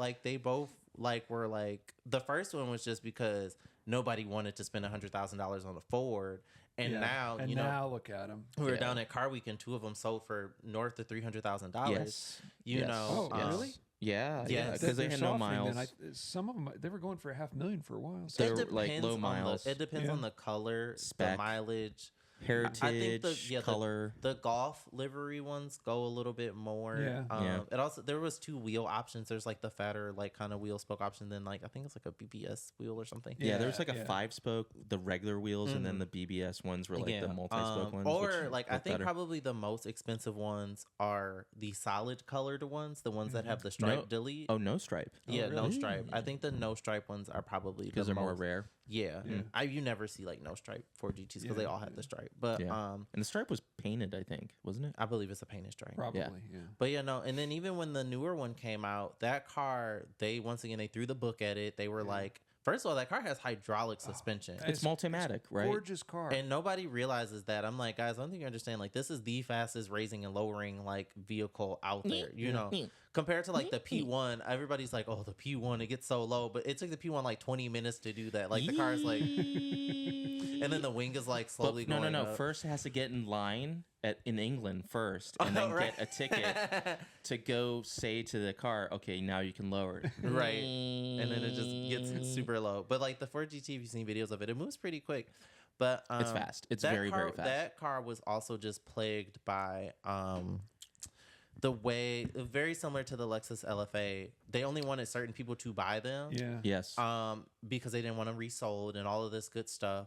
Speaker 2: were like the first one was just because nobody wanted to spend $100,000 on a Ford, and
Speaker 1: Yeah.
Speaker 2: now
Speaker 1: and
Speaker 2: you know
Speaker 1: now look at him.
Speaker 2: we were
Speaker 3: Yeah.
Speaker 2: down at Car Week and two of them sold for north of $300,000.
Speaker 3: Yes.
Speaker 2: You
Speaker 3: Yes.
Speaker 2: know,
Speaker 1: Oh, really?
Speaker 3: Yeah,
Speaker 2: Yes.
Speaker 3: yeah, because they
Speaker 1: They're
Speaker 3: had no
Speaker 1: softening then.
Speaker 3: miles.
Speaker 1: Some of them, they were going for $500,000 for a while. So.
Speaker 3: They're,
Speaker 2: it
Speaker 3: like,
Speaker 2: depends
Speaker 3: low
Speaker 2: on
Speaker 3: miles.
Speaker 2: it depends
Speaker 1: Yeah.
Speaker 2: on the color, the
Speaker 3: Spec.
Speaker 2: mileage.
Speaker 3: Heritage, color.
Speaker 2: The Golf livery ones go a little bit more.
Speaker 1: Yeah.
Speaker 3: Yeah.
Speaker 2: It also there was two wheel options. There's like the fatter like kind of wheel spoke option. Then like I think it's like a BBS wheel or something.
Speaker 3: Yeah, there was like a
Speaker 1: Yeah.
Speaker 3: 5-spoke, the regular wheels, and then the BBS ones were like the multi-spoke ones.
Speaker 2: Or
Speaker 3: which
Speaker 2: like I
Speaker 3: look
Speaker 2: think
Speaker 3: better.
Speaker 2: probably the most expensive ones are the solid colored ones, the ones that have the stripe
Speaker 3: No-
Speaker 2: delete.
Speaker 3: Oh, no stripe.
Speaker 2: Yeah, no
Speaker 1: really?
Speaker 2: stripe. I think the no stripe ones are probably
Speaker 3: Because
Speaker 2: the
Speaker 3: they're more
Speaker 2: most-
Speaker 3: rare.
Speaker 2: Yeah,
Speaker 1: Yeah.
Speaker 2: you never see like no stripe for GTS because they
Speaker 1: Yeah,
Speaker 2: all had the stripe. But
Speaker 3: Yeah. And the stripe was painted, I think, wasn't it?
Speaker 2: I believe it's a painted stripe.
Speaker 1: Probably, yeah.
Speaker 2: But yeah, no, and then even when the newer one came out, that car, they once again they threw the book at it. They were like, first of all, that car has hydraulic suspension.
Speaker 3: It's multimatic, right?
Speaker 1: Gorgeous car.
Speaker 2: And nobody realizes that. I'm like, guys, I don't think you understand. Like, this is the fastest raising and lowering like vehicle out there. You know, compared to like the P1, everybody's like, oh, the P1, it gets so low, but it took the P1 like 20 minutes to do that. Like the car's like, and then the wing is like slowly
Speaker 3: But no,
Speaker 2: going
Speaker 3: no.
Speaker 2: up.
Speaker 3: First, it has to get in line in England first, and then
Speaker 2: right.
Speaker 3: get a ticket to go say to the car, okay, now you can lower it.
Speaker 2: Right. And then it just gets super low. But like the Ford GT, if you've seen videos of it, it moves pretty quick. But
Speaker 3: It's fast. It's
Speaker 2: that
Speaker 3: very,
Speaker 2: car,
Speaker 3: very fast.
Speaker 2: That car was also just plagued by the way very similar to the Lexus LFA. They only wanted certain people to buy them.
Speaker 1: yeah.
Speaker 3: Yes.
Speaker 2: Because they didn't want them resold and all of this good stuff.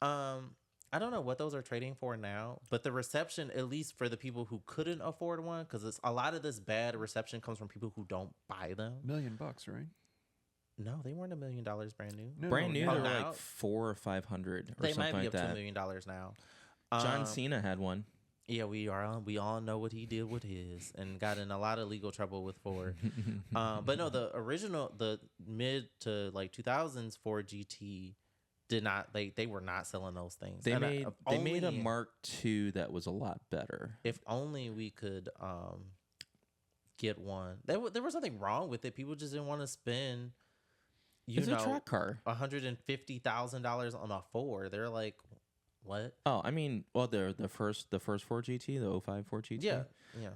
Speaker 2: I don't know what those are trading for now, but the reception, at least for the people who couldn't afford one, because it's a lot of this bad reception comes from people who don't buy them.
Speaker 1: $1 million, right?
Speaker 2: No, they weren't $1 million brand new.
Speaker 1: No,
Speaker 3: Brand new,
Speaker 1: no.
Speaker 3: they're
Speaker 2: now-
Speaker 3: like 400 or 500 or
Speaker 2: They
Speaker 3: something
Speaker 2: might be
Speaker 3: like
Speaker 2: up to $2
Speaker 3: that.
Speaker 2: million now.
Speaker 3: John Cena had one.
Speaker 2: Yeah, we all know what he did with his and got in a lot of legal trouble with Ford. But no, the original, the mid to like 2000s Ford GT did not. They were not selling those things.
Speaker 3: They
Speaker 2: And
Speaker 3: made a
Speaker 2: only-
Speaker 3: Mark II that was a lot better.
Speaker 2: If only we could get one. There was nothing wrong with it. People just didn't want to spend.
Speaker 3: It's a track car.
Speaker 2: $150,000 on a Ford. They're like, what?
Speaker 3: Oh, I mean, well, the first Ford GT, the 05 Ford GT.
Speaker 2: Yeah.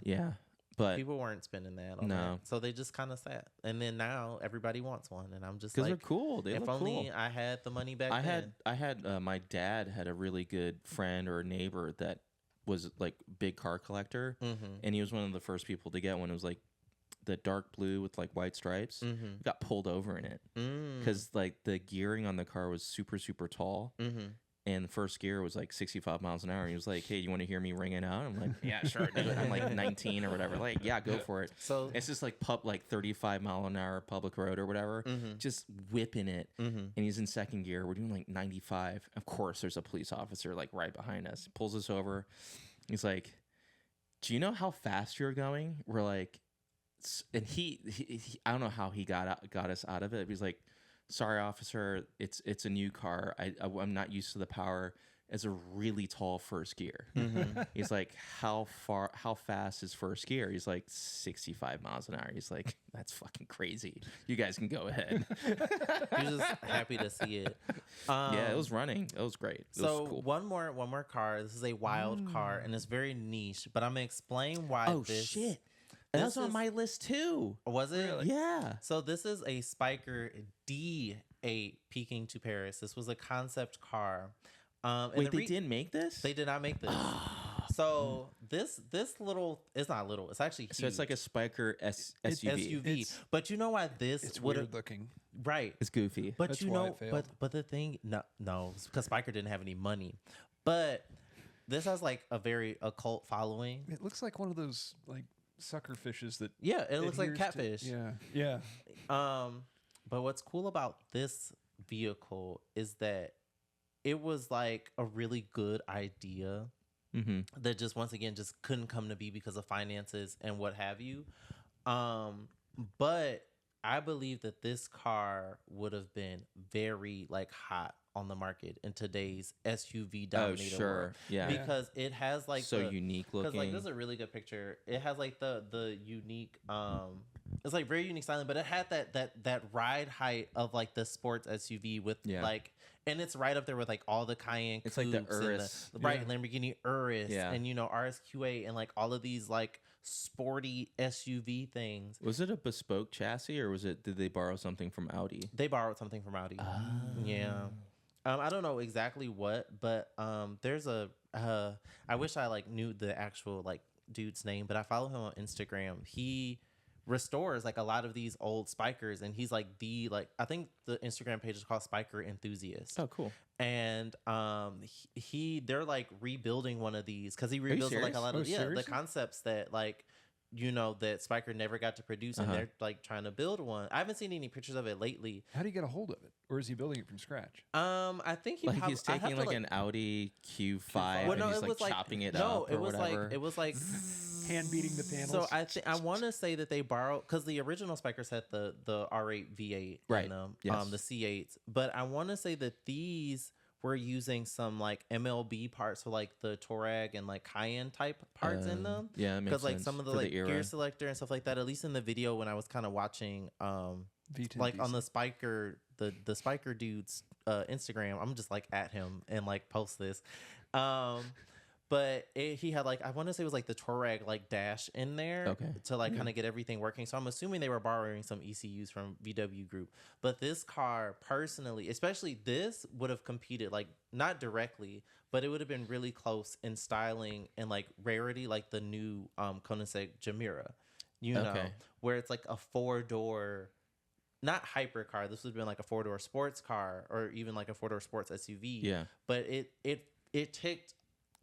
Speaker 3: Yeah. But
Speaker 2: People weren't spending that on
Speaker 3: No.
Speaker 2: that. So they just kind of sat. And then now everybody wants one. And I'm just
Speaker 3: because
Speaker 2: like,
Speaker 3: they're cool. They
Speaker 2: if
Speaker 3: look
Speaker 2: only
Speaker 3: cool.
Speaker 2: I had the money back
Speaker 3: I
Speaker 2: then.
Speaker 3: had my dad had a really good friend or neighbor that was like big car collector, and he was one of the first people to get one. It was like the dark blue with like white stripes.
Speaker 2: Mm-hmm.
Speaker 3: Got pulled over in it because like the gearing on the car was super tall. And the first gear was like 65 miles an hour. And he was like, hey, you want to hear me ring it out? I'm like, yeah, sure. Dude. I'm like 19 or whatever. Like, yeah, go for it.
Speaker 2: So
Speaker 3: It's just like 35 mile an hour public road or whatever, just whipping it. And he's in second gear. We're doing like 95. Of course, there's a police officer like right behind us. He pulls us over. He's like, do you know how fast you're going? We're like, and he I don't know how he got us out of it. He's like, sorry, officer, it's a new car. I'm not used to the power. It's a really tall first gear. He's like, how fast is first gear? He's like 65 miles an hour. He's like, that's fucking crazy. You guys can go ahead.
Speaker 2: you're just happy to see it.
Speaker 3: Yeah, it was running. It was great. It
Speaker 2: So
Speaker 3: was cool.
Speaker 2: one more car. This is a wild car, and it's very niche. But I'm gonna explain why.
Speaker 3: Oh
Speaker 2: this,
Speaker 3: shit, that was
Speaker 2: this
Speaker 3: on
Speaker 2: is-
Speaker 3: my list too.
Speaker 2: Was it?
Speaker 3: Yeah.
Speaker 2: So this is a Spiker D8 peaking to Paris. This was a concept car. And
Speaker 3: Wait,
Speaker 2: the
Speaker 3: they didn't make this?
Speaker 2: They did not make this. So this little, it's not little. It's actually huge.
Speaker 3: So it's like a Spiker SUV.
Speaker 2: SUV. But you know why this
Speaker 1: It's
Speaker 2: would
Speaker 1: weird looking.
Speaker 2: right?
Speaker 3: It's goofy.
Speaker 2: But
Speaker 1: That's
Speaker 2: you
Speaker 1: why
Speaker 2: know,
Speaker 1: it failed.
Speaker 2: but the thing, no, because Spiker didn't have any money. But this has like a very occult following.
Speaker 1: It looks like one of those like sucker fishes that.
Speaker 2: Yeah, it looks like
Speaker 1: adheres to-
Speaker 2: catfish.
Speaker 1: Yeah.
Speaker 2: But what's cool about this vehicle is that it was like a really good idea
Speaker 3: Mm-hmm.
Speaker 2: that just once again just couldn't come to be because of finances and what have you. But I believe that this car would have been very like hot on the market in today's SUV dominated world.
Speaker 3: Yeah.
Speaker 2: Because it has like
Speaker 3: So
Speaker 2: the,
Speaker 3: unique
Speaker 2: because
Speaker 3: looking.
Speaker 2: like this is a really good picture. It has like the unique it's like very unique styling, but it had that ride height of like the sports SUV with like, and it's right up there with like all the Cayenne.
Speaker 3: It's like the
Speaker 2: coupes and
Speaker 3: Urus.
Speaker 2: right? Lamborghini Urus,
Speaker 3: Yeah.
Speaker 2: and you know RSQA, and like all of these like sporty SUV things.
Speaker 3: Was it a bespoke chassis or did they borrow something from Audi?
Speaker 2: They borrowed something from Audi. Yeah. I don't know exactly what, but there's a I wish I like knew the actual like dude's name, but I follow him on Instagram. He restores like a lot of these old Spikers, and he's like I think the Instagram page is called Spiker Enthusiast.
Speaker 3: Oh, cool.
Speaker 2: And they're like rebuilding one of these because he rebuilds like a lot of the
Speaker 1: seriously?
Speaker 2: concepts that like that Spiker never got to produce, and they're like trying to build one. I haven't seen any pictures of it lately.
Speaker 1: How do you get a hold of it, or is he building it from scratch?
Speaker 2: I think
Speaker 3: Like he's taking like an Audi Q5
Speaker 2: Well,
Speaker 3: and
Speaker 2: no,
Speaker 3: he's
Speaker 2: it
Speaker 3: like
Speaker 2: was like
Speaker 3: chopping it
Speaker 2: no,
Speaker 3: up
Speaker 2: it
Speaker 3: or
Speaker 2: was
Speaker 3: whatever.
Speaker 2: it was like
Speaker 1: Hand beating the panels.
Speaker 2: So I want to say that they borrowed because the original Spikers had the R8 V8
Speaker 3: Right.
Speaker 2: in them,
Speaker 3: Yes.
Speaker 2: the C8s. But I want to say that these were using some like MLB parts, so like the Touareg and like Cayenne type parts in them.
Speaker 3: Yeah, that makes
Speaker 2: Because like
Speaker 3: sense
Speaker 2: some of the
Speaker 3: for
Speaker 2: like
Speaker 3: era.
Speaker 2: gear selector and stuff like that. At least in the video when I was kind of watching,
Speaker 1: V10
Speaker 2: like on
Speaker 1: DC.
Speaker 2: the Spiker the Spiker dude's Instagram. I'm just like at him and like post this. But he had like I want to say it was like the Touareg like dash in there to like kind of get everything working. So I'm assuming they were borrowing some ECUs from VW Group. But this car personally, especially this, would have competed like not directly, but it would have been really close in styling and like rarity, like the new Koenigsegg Gemira, where it's like a 4-door. Not hypercar. This would have been like a 4-door sports car or even like a 4-door sports SUV.
Speaker 3: Yeah.
Speaker 2: But it ticked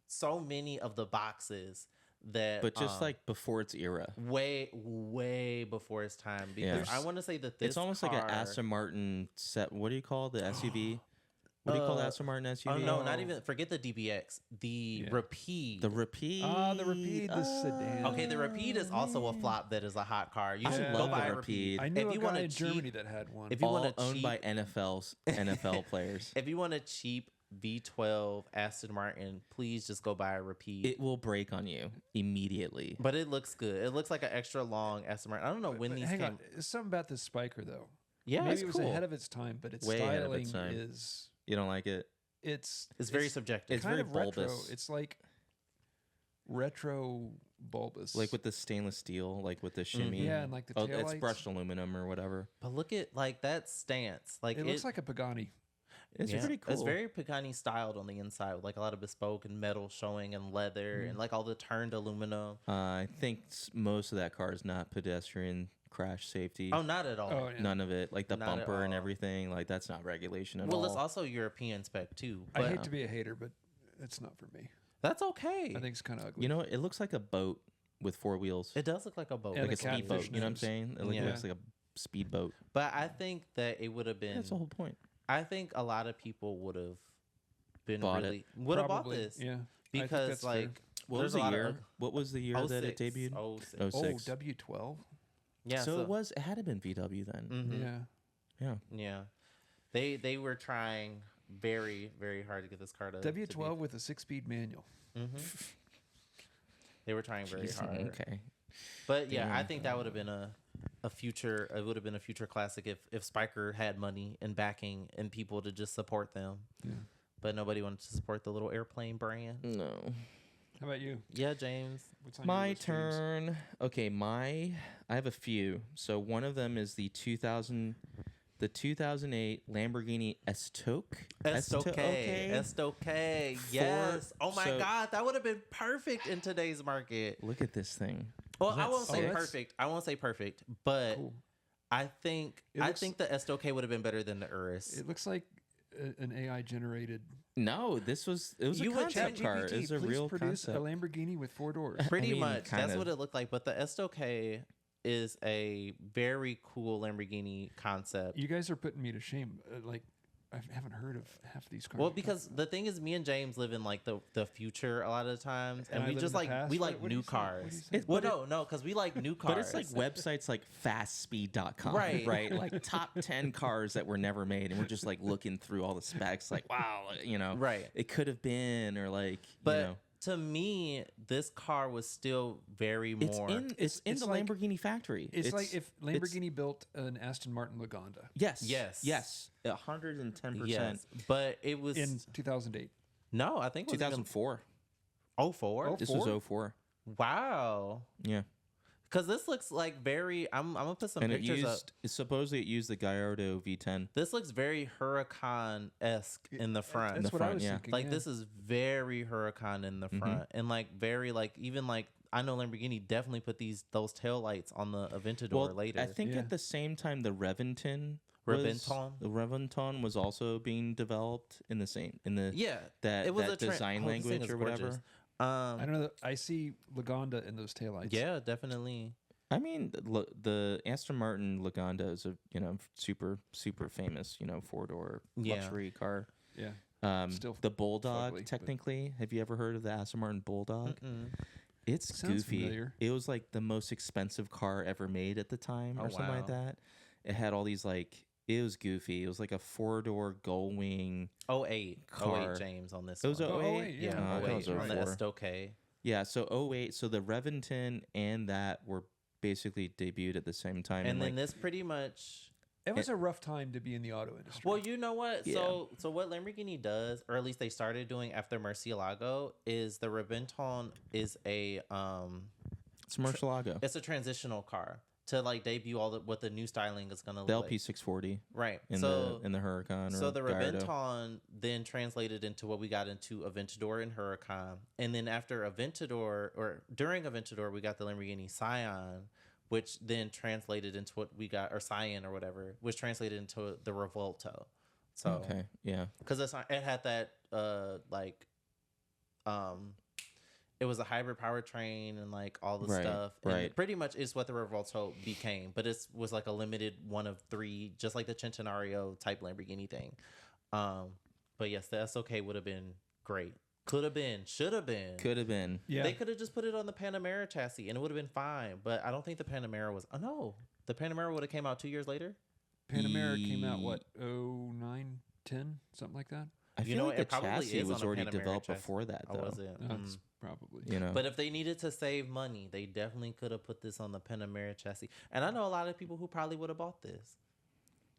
Speaker 2: so many of the boxes that
Speaker 3: But just like before its era.
Speaker 2: way before its time, because I want to say that this
Speaker 3: It's almost
Speaker 2: car,
Speaker 3: like an Aston Martin set. What do you call the SUV? What do you call the Aston Martin SUV?
Speaker 2: Oh no, not even forget the DBX. The Rapide.
Speaker 3: The Rapide.
Speaker 1: the Rapide, the sedan.
Speaker 2: Okay, the Rapide is also a flop. That is a hot car. You should go
Speaker 3: love the
Speaker 2: buy a
Speaker 3: Rapide.
Speaker 2: Rapide.
Speaker 1: I knew
Speaker 2: if
Speaker 1: a
Speaker 2: you
Speaker 1: guy
Speaker 2: want a
Speaker 1: in
Speaker 2: cheap,
Speaker 1: Germany that had one.
Speaker 2: if you
Speaker 3: All
Speaker 2: want a
Speaker 3: owned
Speaker 2: cheap,
Speaker 3: by NFL players.
Speaker 2: if you want a cheap V12 Aston Martin, please just go buy a Rapide.
Speaker 3: It will break on you immediately.
Speaker 2: But it looks good. It looks like an extra long Aston Martin. I don't know when
Speaker 1: But
Speaker 2: these
Speaker 1: hang
Speaker 2: came.
Speaker 1: on, there's something about this Spiker though.
Speaker 2: Yeah,
Speaker 1: Maybe
Speaker 2: it's
Speaker 1: it was
Speaker 2: cool.
Speaker 1: ahead of its time, but its
Speaker 3: Way ahead of
Speaker 1: styling
Speaker 3: its time.
Speaker 1: is
Speaker 3: You don't like it?
Speaker 1: it's
Speaker 2: very subjective.
Speaker 3: It's
Speaker 1: kind
Speaker 3: very
Speaker 1: of retro.
Speaker 3: bulbous.
Speaker 1: It's like retro bulbous,
Speaker 3: Like with the stainless steel, like with the shimmy.
Speaker 1: yeah, and like the
Speaker 3: Oh,
Speaker 1: taillights.
Speaker 3: it's brushed aluminum or whatever.
Speaker 2: But look at like that stance. Like
Speaker 1: It looks like a Pagani.
Speaker 3: It's pretty cool.
Speaker 2: It's very Pagani styled on the inside, with like a lot of bespoke and metal showing and leather and like all the turned aluminum.
Speaker 3: I think most of that car is not pedestrian crash safety.
Speaker 2: Oh, not at all.
Speaker 1: Oh, yeah.
Speaker 3: None of it, like the
Speaker 2: Not at
Speaker 3: bumper and
Speaker 2: all.
Speaker 3: everything, like that's not regulation at
Speaker 2: Well,
Speaker 3: all.
Speaker 2: it's also European spec too.
Speaker 1: I
Speaker 2: But
Speaker 1: hate to be a hater, but it's not for me.
Speaker 2: that's okay.
Speaker 1: I think it's kind of ugly.
Speaker 3: You know, it looks like a boat with 4 wheels,
Speaker 2: it does look like a boat.
Speaker 1: Yeah,
Speaker 3: like a
Speaker 1: the catfish
Speaker 3: speedboat. You know what I'm
Speaker 1: nose.
Speaker 3: saying? It
Speaker 2: Yeah.
Speaker 3: looks like a speedboat.
Speaker 2: But I think that it would have been.
Speaker 3: That's the whole point.
Speaker 2: I think a lot of people would have been
Speaker 3: Bought it.
Speaker 2: really would have bought
Speaker 1: Probably,
Speaker 2: this.
Speaker 1: yeah. I think
Speaker 2: Because
Speaker 1: that's fair.
Speaker 2: like
Speaker 3: What
Speaker 2: there's
Speaker 3: was
Speaker 2: a
Speaker 3: the
Speaker 2: lot
Speaker 3: year?
Speaker 2: of
Speaker 3: What was the year that it
Speaker 2: 06,
Speaker 3: debuted?
Speaker 2: 06.
Speaker 3: Oh,
Speaker 1: Oh,
Speaker 3: 06.
Speaker 1: W12.
Speaker 2: Yeah.
Speaker 3: so it had to been VW then.
Speaker 2: Mhm.
Speaker 1: Yeah.
Speaker 3: Yeah.
Speaker 2: Yeah. They were trying very, very hard to get this car to
Speaker 1: W12 with a 6-speed manual.
Speaker 2: They were trying very
Speaker 3: Jeez,
Speaker 2: hard.
Speaker 3: Okay.
Speaker 2: But yeah, I
Speaker 3: Damn.
Speaker 2: think that would have been a future. It would have been a future classic if Spiker had money and backing and people to just support them.
Speaker 1: Yeah.
Speaker 2: But nobody wanted to support the little airplane brand.
Speaker 3: No.
Speaker 1: How about you?
Speaker 2: Yeah, James.
Speaker 1: What's on your
Speaker 3: My
Speaker 1: list, James?
Speaker 3: turn. Okay, I have a few. So one of them is the the 2008 Lamborghini Estoque.
Speaker 2: Estoque. Yes. Oh my God, that would have been perfect in today's market.
Speaker 3: Look at this thing.
Speaker 2: Well, I won't say perfect. I won't say perfect, but
Speaker 1: Cool.
Speaker 2: I think the Estoque would have been better than the Urus.
Speaker 1: It looks like an AI generated.
Speaker 3: No, it was a concept car. It was a real
Speaker 1: produce
Speaker 3: concept.
Speaker 1: a Lamborghini with 4 doors.
Speaker 2: Pretty much. That's what it looked like. But the Estoque is a very cool Lamborghini concept.
Speaker 1: You guys are putting me to shame. Like, I haven't heard of half of these cars.
Speaker 2: Well, because the thing is, me and James live in like the future a lot of the times, and we just like we like new cars. Well, no, because we like new cars.
Speaker 3: But it's like websites like fastspeed.com,
Speaker 2: Right.
Speaker 3: right? Like top 10 cars that were never made, and we're just like looking through all the specs, like wow,
Speaker 2: right?
Speaker 3: It could have been, or like,
Speaker 2: but to me, this car was still very more.
Speaker 3: It's in the like, Lamborghini factory.
Speaker 1: It's like if Lamborghini built an Aston Martin Lagonda.
Speaker 3: Yes. 110%.
Speaker 2: Yes, but it was
Speaker 1: in 2008.
Speaker 2: No, I think it was
Speaker 3: 2004.
Speaker 2: 04?
Speaker 3: This was 04.
Speaker 2: Wow.
Speaker 3: Yeah.
Speaker 2: Because this looks like very. I'm gonna put some pictures up.
Speaker 3: Supposedly it used the Gallardo V10.
Speaker 2: This looks very Huracan-esque in the front.
Speaker 1: That's what I was thinking.
Speaker 2: Like this is very Huracan in the front, and like very like even like I know Lamborghini definitely put those taillights on the Aventador later.
Speaker 3: I think at the same time the Reventon was also being developed in the same that design language or whatever.
Speaker 1: I don't know. I see Lagonda in those taillights.
Speaker 2: Yeah, definitely.
Speaker 3: I mean, the Aston Martin Lagonda is a super famous 4-door luxury car.
Speaker 1: Yeah.
Speaker 3: Still the Bulldog fugly, technically. Have you ever heard of the Aston Martin Bulldog? It's goofy. Familiar. It was like the most expensive car ever made at the time, or something like that. It had all these like. It was goofy. It was like a 4-door gull wing
Speaker 2: 08
Speaker 3: car.
Speaker 2: 08 James on this.
Speaker 3: It was 08?
Speaker 2: Yeah, 08 on the Estoque.
Speaker 3: Yeah, so 08. So the Reventon and that were basically debuted at the same time.
Speaker 2: And then this pretty much...
Speaker 1: It was a rough time to be in the auto industry.
Speaker 2: Well, you know what? Yeah. So what Lamborghini does, or at least they started doing after Murcielago, is the Reventon is a...
Speaker 3: it's Murcielago.
Speaker 2: It's a transitional car. To like debut what the new styling is gonna look like.
Speaker 3: The LP640,
Speaker 2: right?
Speaker 3: In the Huracan.
Speaker 2: So the
Speaker 3: Gallardo.
Speaker 2: Reventon then translated into what we got into Aventador and Huracan, and then after Aventador or during Aventador, we got the Lamborghini Scion, which then translated into what we got, or Scion or whatever, which translated into the Revolto. So
Speaker 3: okay, yeah,
Speaker 2: because it had that it was a hybrid powertrain and like all the stuff. And it pretty much is what the Revolto became, but it was like a limited one of 3, just like the Centenario type Lamborghini thing. But yes, the SOK would have been great. Could have been, should have been.
Speaker 3: Could have been.
Speaker 2: Yeah. They could have just put it on the Panamera chassis and it would have been fine. But I don't think the Panamera was. Oh no, the Panamera would have came out 2 years later.
Speaker 1: Panamera came out what 09, 10, something like that.
Speaker 3: I feel like the chassis was already developed before that, though.
Speaker 2: Was it?
Speaker 1: That's probably.
Speaker 2: But if they needed to save money, they definitely could have put this on the Panamera chassis. And I know a lot of people who probably would have bought this.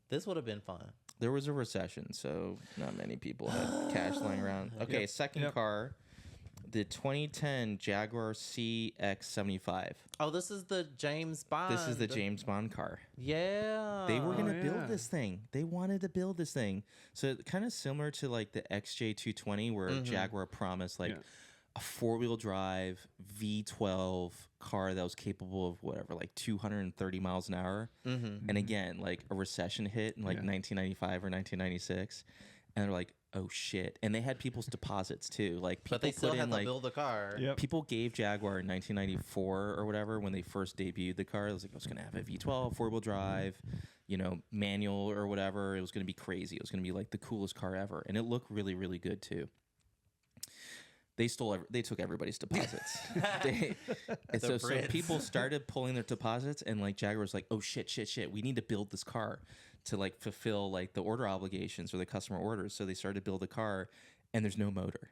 Speaker 2: This would have been fun.
Speaker 3: There was a recession, so not many people had cash lying around. Okay, second car, the 2010 Jaguar CX-75.
Speaker 2: Oh, this is the James Bond.
Speaker 3: This is the James Bond car.
Speaker 2: Yeah.
Speaker 3: They were going to build this thing. They wanted to build this thing. So kind of similar to like the XJ220 where Jaguar promised like a 4-wheel drive V12 car that was capable of whatever, like 230 miles an hour. And again, like a recession hit in like 1995 or 1996. And they're like, oh shit. And they had people's deposits too. Like people
Speaker 2: but they still had to
Speaker 3: like,
Speaker 2: build the car.
Speaker 3: People gave Jaguar in 1994 or whatever when they first debuted the car. It was like, I was going to have a V12, 4-wheel drive, manual or whatever. It was going to be crazy. It was going to be like the coolest car ever. And it looked really, really good too. They took everybody's deposits. So people started pulling their deposits, and like Jaguar was like, "Oh shit! We need to build this car to like fulfill like the order obligations or the customer orders." So they started to build a car, and there's no motor.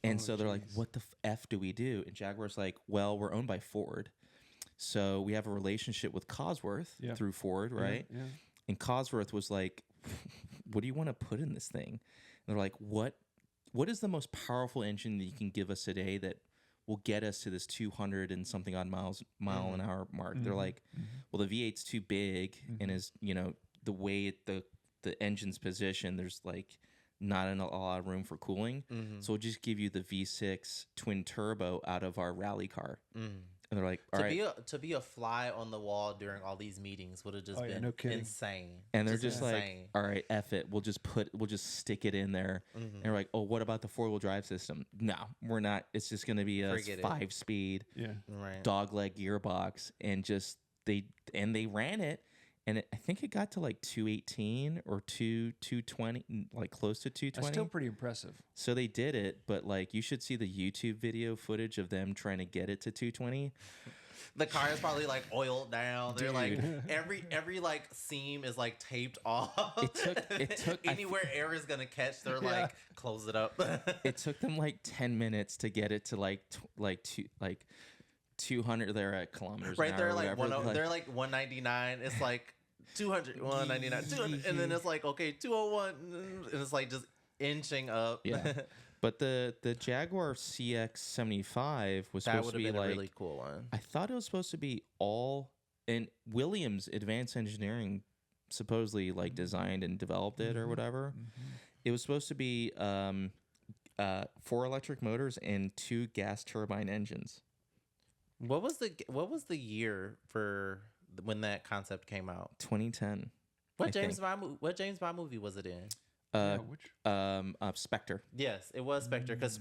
Speaker 3: And so they're like, "What the f do we do?" And Jaguar's like, "Well, we're owned by Ford, so we have a relationship with Cosworth through Ford, right?"
Speaker 1: Yeah.
Speaker 3: And Cosworth was like, "What do you want to put in this thing?" And they're like, What is the most powerful engine that you can give us today that will get us to this 200 and something odd mile an hour mark? They're like, well, the V8's too big and is, the the way the engine's positioned, there's like not a lot of room for cooling. So we'll just give you the V6 twin turbo out of our rally car. And they're like, all right.
Speaker 2: To be a fly on the wall during all these meetings would have just been
Speaker 1: no kidding.
Speaker 2: insane.
Speaker 3: And they're just like, all right, F it. We'll just stick it in there. And we're like, oh, what about the 4-wheel drive system? No, we're not. It's just going to be a 5-speed dogleg gearbox. And they ran it. And I think it got to like 218 or 220, like close to 220.
Speaker 1: That's still pretty impressive.
Speaker 3: So they did it, but like you should see the YouTube video footage of them trying to get it to 220.
Speaker 2: The car is probably like oiled down. They're like every like seam is like taped off.
Speaker 3: It took
Speaker 2: anywhere air is gonna catch. They're like close it up.
Speaker 3: It took them like 10 minutes to get it to like 200 there at kilometers.
Speaker 2: Right,
Speaker 3: an
Speaker 2: they're
Speaker 3: hour,
Speaker 2: like they're like 199. It's like 200, 199, 200, and then it's like okay 201, and it's like just inching up.
Speaker 3: Yeah. But the Jaguar CX-75 was supposed to be like
Speaker 2: a really cool one.
Speaker 3: I thought it was supposed to be all, and Williams Advanced Engineering supposedly like designed and developed it or whatever. It was supposed to be 4 electric motors and 2 gas turbine engines.
Speaker 2: What was the year for when that concept came out?
Speaker 3: 2010.
Speaker 2: What James Bond movie was it in?
Speaker 3: Spectre.
Speaker 2: Yes, it was Spectre, because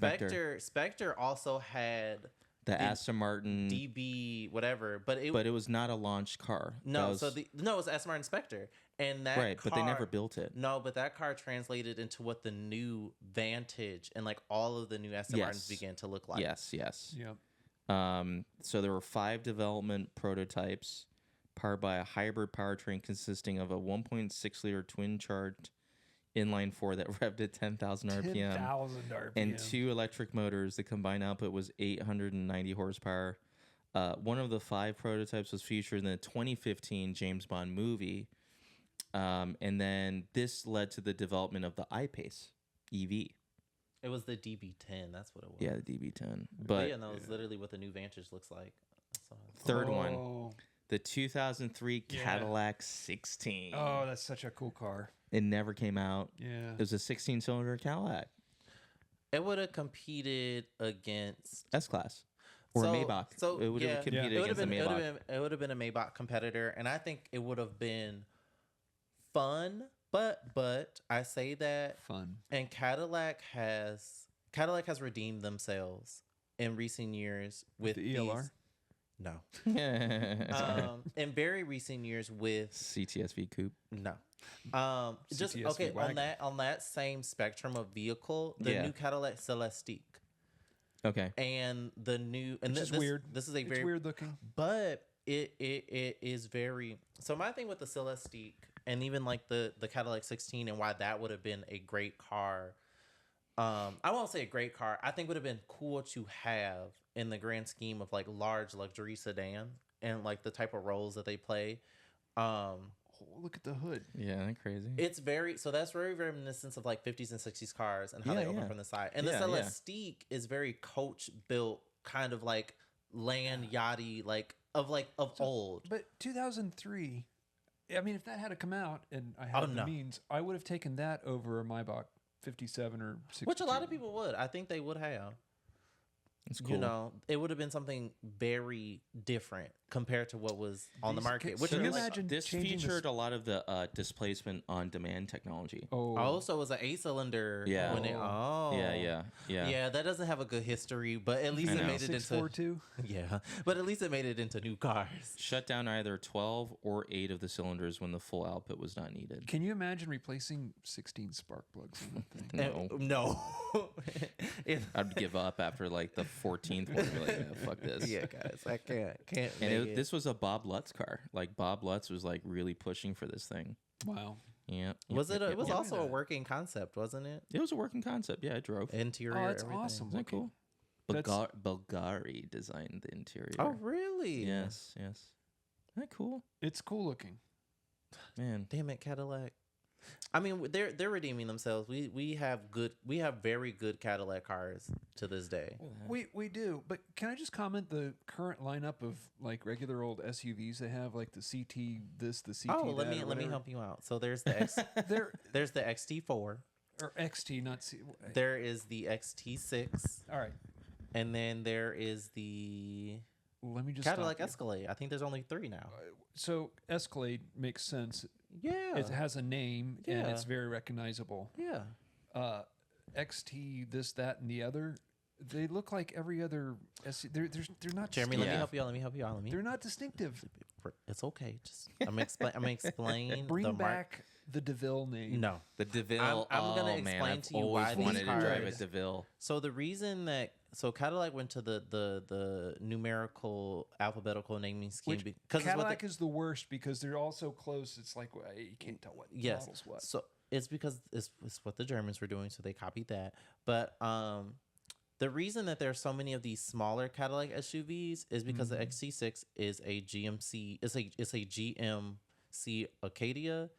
Speaker 2: Spectre also had
Speaker 3: the Aston Martin
Speaker 2: DB whatever, but it
Speaker 3: was not a launch car.
Speaker 2: No, it was Aston Martin Spectre, and that
Speaker 3: right,
Speaker 2: car,
Speaker 3: but they never built it.
Speaker 2: No, but that car translated into what the new Vantage and like all of the new Aston Martins began to look like.
Speaker 3: Yes.
Speaker 1: Yep.
Speaker 3: So there were 5 development prototypes powered by a hybrid powertrain consisting of a 1.6 liter twin charged inline 4 that revved at 10,000 RPM.
Speaker 1: 10,000 RPM.
Speaker 3: And 2 electric motors. The combined output was 890 horsepower. One of the 5 prototypes was featured in the 2015 James Bond movie. And then this led to the development of the I-Pace EV.
Speaker 2: It was the DB10. That's what it was.
Speaker 3: Yeah, the DB10.
Speaker 2: But yeah, that was literally what the new Vantage looks like.
Speaker 3: Third one, the 2003 Cadillac 16.
Speaker 1: Oh, that's such a cool car.
Speaker 3: It never came out.
Speaker 1: Yeah.
Speaker 3: It was a 16-cylinder Cadillac.
Speaker 2: It would have competed against
Speaker 3: S-Class or Maybach.
Speaker 2: So
Speaker 3: it would have competed against the Maybach.
Speaker 2: It would have been a Maybach competitor, and I think it would have been fun. But I say that
Speaker 1: fun.
Speaker 2: And Cadillac has redeemed themselves in recent years with
Speaker 1: the ELR.
Speaker 2: No. In very recent years with
Speaker 3: CTSV coupe.
Speaker 2: No. Just
Speaker 1: CTSV
Speaker 2: okay
Speaker 1: wagon.
Speaker 2: on that same spectrum of vehicle, the new Cadillac Celestiq.
Speaker 3: Okay.
Speaker 2: And the new and
Speaker 1: Which
Speaker 2: this
Speaker 1: is weird.
Speaker 2: This is a very
Speaker 1: weird looking,
Speaker 2: but it is very. So my thing with the Celestiq and even like the Cadillac 16 and why that would have been a great car. I won't say a great car. I think would have been cool to have in the grand scheme of like large luxury sedan and like the type of roles that they play.
Speaker 1: look at the hood.
Speaker 3: Yeah, that's crazy.
Speaker 2: It's that's very reminiscent of like 50s and 60s cars and how they open from the side. And the Celestiq is very coach built, kind of like land yachty, of old.
Speaker 1: But 2003, I mean, if that had to come out and I had the means, I would have taken that over a Maybach 57 or 62.
Speaker 2: Which a lot of people would. I think they would have.
Speaker 3: It's cool.
Speaker 2: You know, it would have been something very different compared to what was on the market. Which
Speaker 1: can you
Speaker 2: is
Speaker 1: imagine
Speaker 3: this featured a lot of the displacement on demand technology.
Speaker 2: So it was an 8-cylinder.
Speaker 3: Yeah.
Speaker 2: When Yeah, that doesn't have a good history, but at least it made it into
Speaker 1: 642.
Speaker 2: Yeah, but at least it made it into new cars.
Speaker 3: Shut down either 12 or 8 of the cylinders when the full output was not needed.
Speaker 1: Can you imagine replacing 16 spark plugs on that thing?
Speaker 3: No.
Speaker 2: No.
Speaker 3: I'd give up after like the 14th one. Be like, yeah, fuck this.
Speaker 2: Yeah, guys, I can't.
Speaker 3: And this was a Bob Lutz car. Like Bob Lutz was like really pushing for this thing.
Speaker 1: Wow.
Speaker 3: Yeah.
Speaker 2: Was it? It was also a working concept, wasn't it?
Speaker 3: It was a working concept. Yeah, I drove.
Speaker 2: Interior.
Speaker 1: Oh, that's
Speaker 2: everything.
Speaker 1: awesome.
Speaker 3: Isn't that cool? Bulgari designed the interior.
Speaker 2: Oh, really?
Speaker 3: Yes. Isn't that cool?
Speaker 1: It's cool looking.
Speaker 3: Man.
Speaker 2: Damn it, Cadillac. I mean, they're redeeming themselves. We have very good Cadillac cars to this day.
Speaker 1: We do, but can I just comment the current lineup of like regular old SUVs they have, like the CT this, the CT
Speaker 2: Oh,
Speaker 1: that,
Speaker 2: let
Speaker 1: or
Speaker 2: me
Speaker 1: whatever?
Speaker 2: help you out. So there's the
Speaker 1: There
Speaker 2: there's the XT4.
Speaker 1: or XT, not C.
Speaker 2: There is the XT6,
Speaker 1: All right,
Speaker 2: and then there is the
Speaker 1: let me just
Speaker 2: Cadillac
Speaker 1: stop you.
Speaker 2: Escalade. I think there's only 3 now.
Speaker 1: So Escalade makes sense.
Speaker 2: Yeah.
Speaker 1: It has a name and
Speaker 2: Yeah.
Speaker 1: it's very recognizable.
Speaker 2: Yeah.
Speaker 1: XT, this, that, and the other. They look like every other. They're not.
Speaker 2: Jeremy,
Speaker 3: Yeah.
Speaker 2: let me help you out.
Speaker 1: They're not distinctive.
Speaker 2: It's okay. Just I'm gonna explain.
Speaker 1: Bring
Speaker 2: the
Speaker 1: back the DeVille name.
Speaker 2: No.
Speaker 3: The DeVille.
Speaker 2: I'm gonna
Speaker 3: oh, man,
Speaker 2: explain
Speaker 3: I've
Speaker 2: to you
Speaker 3: always
Speaker 2: why these
Speaker 3: wanted to drive a
Speaker 2: cars-
Speaker 3: DeVille.
Speaker 2: So the reason that Cadillac went to the numerical alphabetical naming scheme
Speaker 1: Which
Speaker 2: because
Speaker 1: Cadillac is the worst because they're all so close. It's like you can't tell what
Speaker 2: yes.
Speaker 1: model's what.
Speaker 2: So it's because it's what the Germans were doing, so they copied that. But the reason that there's so many of these smaller Cadillac SUVs is because the XC6 is a GMC. It's a GMC Acadia.